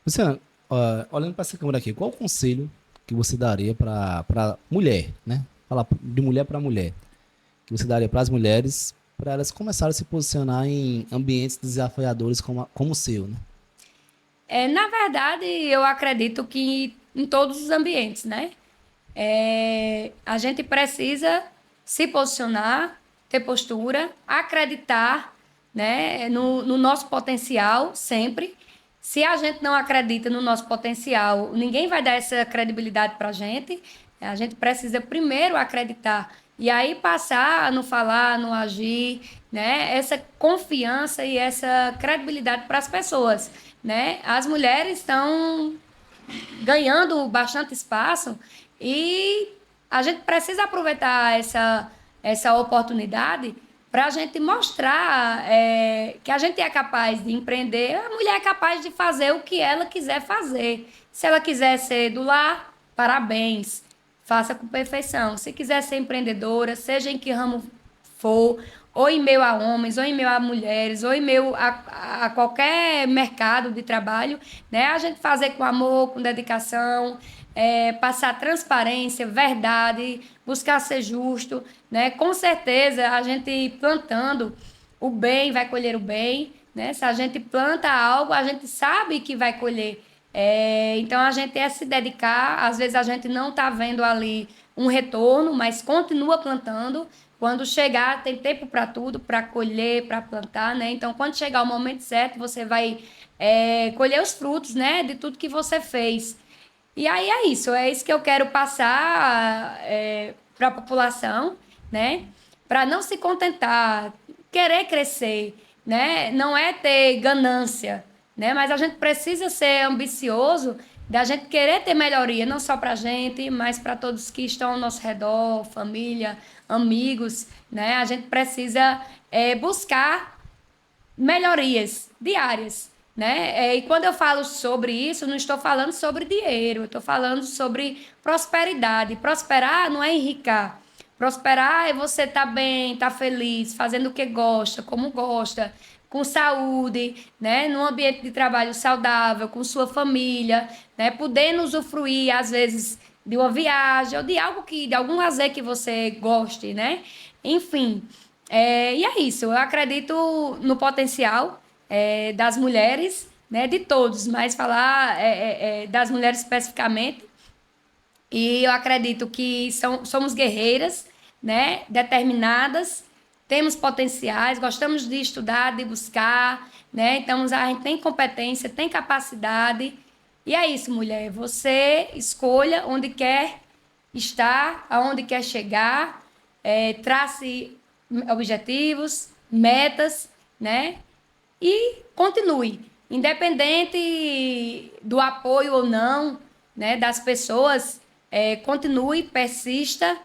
Luciana, olhando para essa câmera aqui, qual o conselho que você daria para mulher, né? Falar de mulher para mulher. Que você daria para as mulheres, para elas começarem a se posicionar em ambientes desafiadores como o seu, né? Na verdade, eu acredito que em todos os ambientes, né? A gente precisa se posicionar, ter postura, acreditar, né, no nosso potencial sempre. Se a gente não acredita no nosso potencial, ninguém vai dar essa credibilidade para a gente. A gente precisa primeiro acreditar E aí passar no falar, no agir, né? Essa confiança e essa credibilidade para as pessoas, né? As mulheres estão ganhando bastante espaço e a gente precisa aproveitar essa oportunidade para a gente mostrar que a gente é capaz de empreender, a mulher é capaz de fazer o que ela quiser fazer. Se ela quiser ser do lar, parabéns, faça com perfeição. Se quiser ser empreendedora, seja em que ramo for, ou em meio a homens, ou em meio a mulheres, ou em meio a qualquer mercado de trabalho, né? A gente fazer com amor, com dedicação, passar transparência, verdade, buscar ser justo, né? Com certeza, a gente plantando o bem vai colher o bem, né? Se a gente planta algo, a gente sabe que vai colher. Então, a gente se dedicar. Às vezes, a gente não está vendo ali um retorno, mas continua plantando. Quando chegar, tem tempo para tudo, para colher, para plantar, né? Então, quando chegar o momento certo, você vai colher os frutos, né? De tudo que você fez. E aí é isso que eu quero passar para a população, né? Para não se contentar, querer crescer, né? Não é ter ganância, né? Mas a gente precisa ser ambicioso, da gente querer ter melhoria, não só para a gente, mas para todos que estão ao nosso redor, família, amigos, né? A gente precisa buscar melhorias diárias, né? E quando eu falo sobre isso, não estou falando sobre dinheiro, eu estou falando sobre prosperidade. Prosperar não é enricar. Prosperar é você estar bem, estar feliz, fazendo o que gosta, como gosta, com saúde, né? Num ambiente de trabalho saudável, com sua família, né? Podendo usufruir, às vezes, de uma viagem ou de algo de algum lazer que você goste, né? Enfim, e é isso. Eu acredito no potencial das mulheres, né? De todos, mas falar das mulheres especificamente. E eu acredito que somos guerreiras, né? Determinadas, temos potenciais, gostamos de estudar, de buscar, né? Então a gente tem competência, tem capacidade. E é isso, mulher. Você escolha onde quer estar, aonde quer chegar, trace objetivos, metas, né? E continue, independente do apoio ou não, né, das pessoas, continue, persista,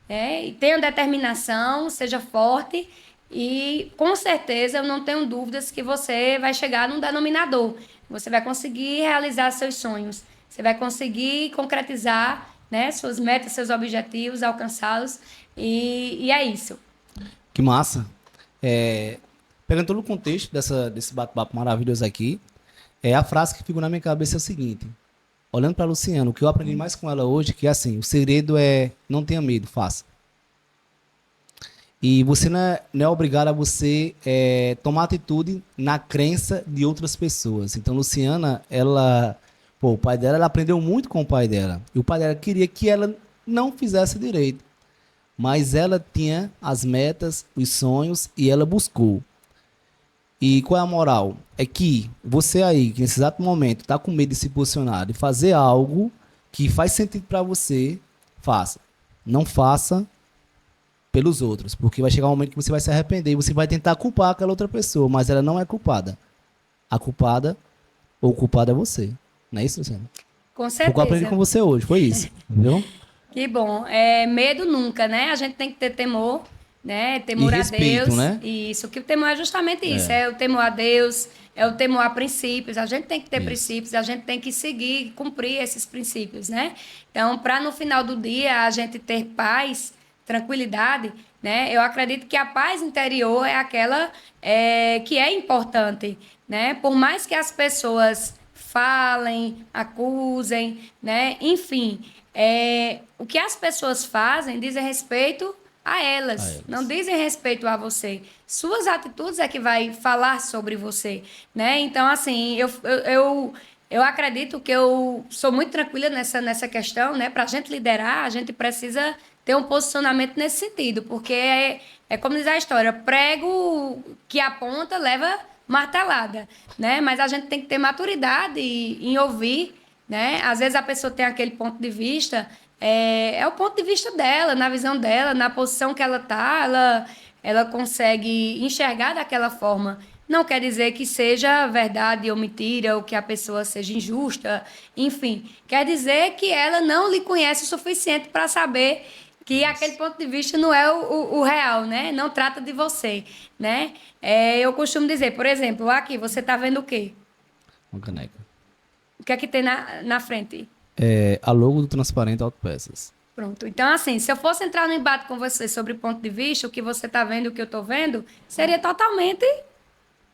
e tenha determinação, seja forte e com certeza eu não tenho dúvidas que você vai chegar num denominador. Você vai conseguir realizar seus sonhos, você vai conseguir concretizar, né, suas metas, seus objetivos, alcançá-los e é isso. Que massa. Pegando todo o contexto desse bate-papo maravilhoso aqui, a frase que ficou na minha cabeça é o seguinte: olhando para a Luciana, o que eu aprendi mais com ela hoje, que é assim, o segredo é não tenha medo, faça. E você não é obrigado a você tomar atitude na crença de outras pessoas. Então, Luciana, o pai dela, ela aprendeu muito com o pai dela. E o pai dela queria que ela não fizesse direito. Mas ela tinha as metas, os sonhos e ela buscou. E qual é a moral? É que você aí, que nesse exato momento está com medo de se posicionar, de fazer algo que faz sentido para você, faça. Não faça pelos outros, porque vai chegar um momento que você vai se arrepender e você vai tentar culpar aquela outra pessoa, mas ela não é culpada. A culpada ou o culpado é você. Não é isso, Luciana? Com Foi o que eu aprendi certeza. com você hoje, foi isso. Entendeu? Que bom. Medo nunca, né? A gente tem que ter temor, né? Temor E a respeito, Deus. né? Isso, que o temor é justamente isso. É o temor a Deus, é o temor a princípios. A gente tem que ter Isso. princípios, a gente tem que seguir, cumprir esses princípios, né? Então, para no final do dia a gente ter paz, tranquilidade, né? Eu acredito que a paz interior é aquela que é importante, né? Por mais que as pessoas falem, acusem, né? Enfim, o que as pessoas fazem diz respeito a elas, não dizem respeito a você. Suas atitudes é que vai falar sobre você, né? Então, assim, eu acredito que eu sou muito tranquila nessa questão, né? Para a gente liderar, a gente precisa ter um posicionamento nesse sentido, porque é como diz a história, prego que aponta leva martelada, né? Mas a gente tem que ter maturidade em ouvir, né? Às vezes a pessoa tem aquele ponto de vista é o ponto de vista dela, na visão dela, na posição que ela está, ela consegue enxergar daquela forma. Não quer dizer que seja verdade ou mentira, ou que a pessoa seja injusta, enfim. Quer dizer que ela não lhe conhece o suficiente para saber que aquele ponto de vista não é o real, né? Não trata de você, né? Eu costumo dizer, por exemplo, aqui, você está vendo o quê? Uma caneca. O que é que tem na frente? A logo do Transparente Autopeças. Pronto. Então, assim, se eu fosse entrar no embate com você sobre ponto de vista, o que você está vendo e o que eu estou vendo, seria totalmente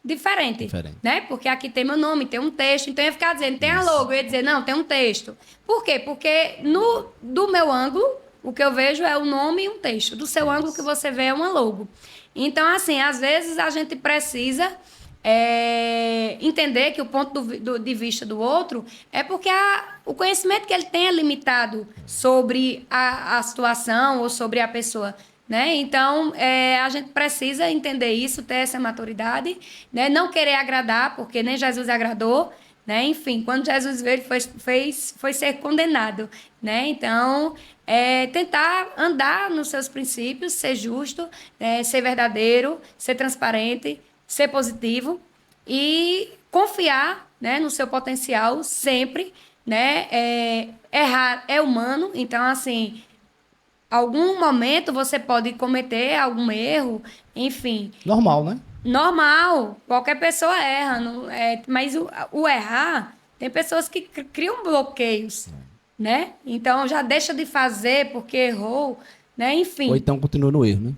diferente, né? Porque aqui tem meu nome, tem um texto, então eu ia ficar dizendo, tem a logo, eu ia dizer, não, tem um texto. Por quê? Porque do meu ângulo, o que eu vejo é o nome e um texto. Do seu ângulo, o que você vê é uma logo. Então, assim, às vezes a gente precisa entender que o ponto de vista do outro é porque o conhecimento que ele tem é limitado sobre a situação ou sobre a pessoa, né? Então, a gente precisa entender isso, ter essa maturidade, né? Não querer agradar, porque nem Jesus agradou, né? Enfim, quando Jesus veio, foi ser condenado, né? Então, tentar andar nos seus princípios, ser justo, ser verdadeiro, ser transparente, ser positivo e confiar, né, no seu potencial sempre, né? Errar é humano, então, assim, algum momento você pode cometer algum erro, enfim. Normal, né? Normal, qualquer pessoa erra, mas o errar, tem pessoas que criam bloqueios, né? Então já deixa de fazer porque errou, né? Enfim. Ou então continua no erro, né?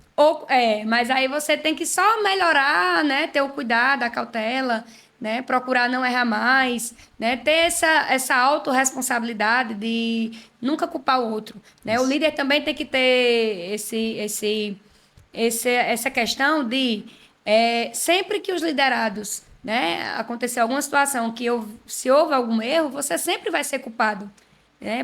Mas aí você tem que só melhorar, né? Ter o cuidado, a cautela, né? Procurar não errar mais, né? Ter essa autorresponsabilidade de nunca culpar o outro, né? O líder também tem que ter essa questão de sempre que os liderados, né, acontecer alguma situação se houve algum erro, você sempre vai ser culpado.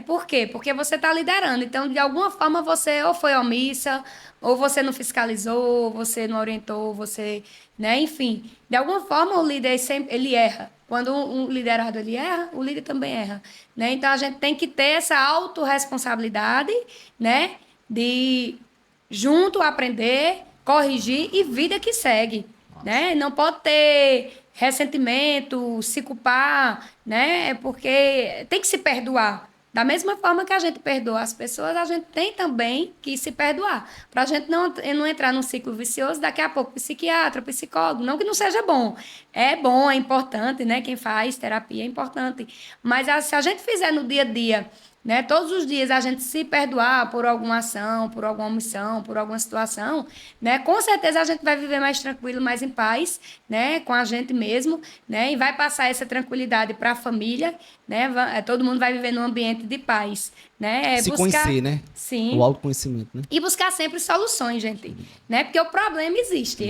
Por quê? Porque você está liderando. Então, de alguma forma, você ou foi omissa, ou você não fiscalizou, ou você não orientou, você, né? Enfim, de alguma forma, o líder sempre ele erra. Quando um liderado ele erra, o líder também erra, né? Então, a gente tem que ter essa autorresponsabilidade, né? De junto aprender, corrigir e vida que segue, né? Não pode ter ressentimento, se culpar, né? Porque tem que se perdoar. Da mesma forma que a gente perdoa as pessoas, a gente tem também que se perdoar. Para a gente não entrar num ciclo vicioso, daqui a pouco psiquiatra, psicólogo, não que não seja bom. É bom, é importante, né? Quem faz terapia é importante. Mas se a gente fizer no dia a dia, né, todos os dias a gente se perdoar por alguma ação, por alguma omissão, por alguma situação, né, com certeza a gente vai viver mais tranquilo, mais em paz, né, com a gente mesmo, né, e vai passar essa tranquilidade para a família, né, todo mundo vai viver num ambiente de paz, né, Se conhecer, né? Sim. O autoconhecimento, né? E buscar sempre soluções, gente, né, porque o problema existe,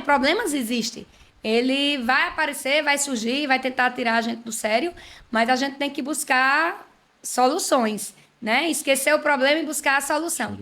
problemas existem. Ele vai aparecer, vai surgir, vai tentar tirar a gente do sério, mas a gente tem que buscar soluções, né? Esquecer o problema e buscar a solução.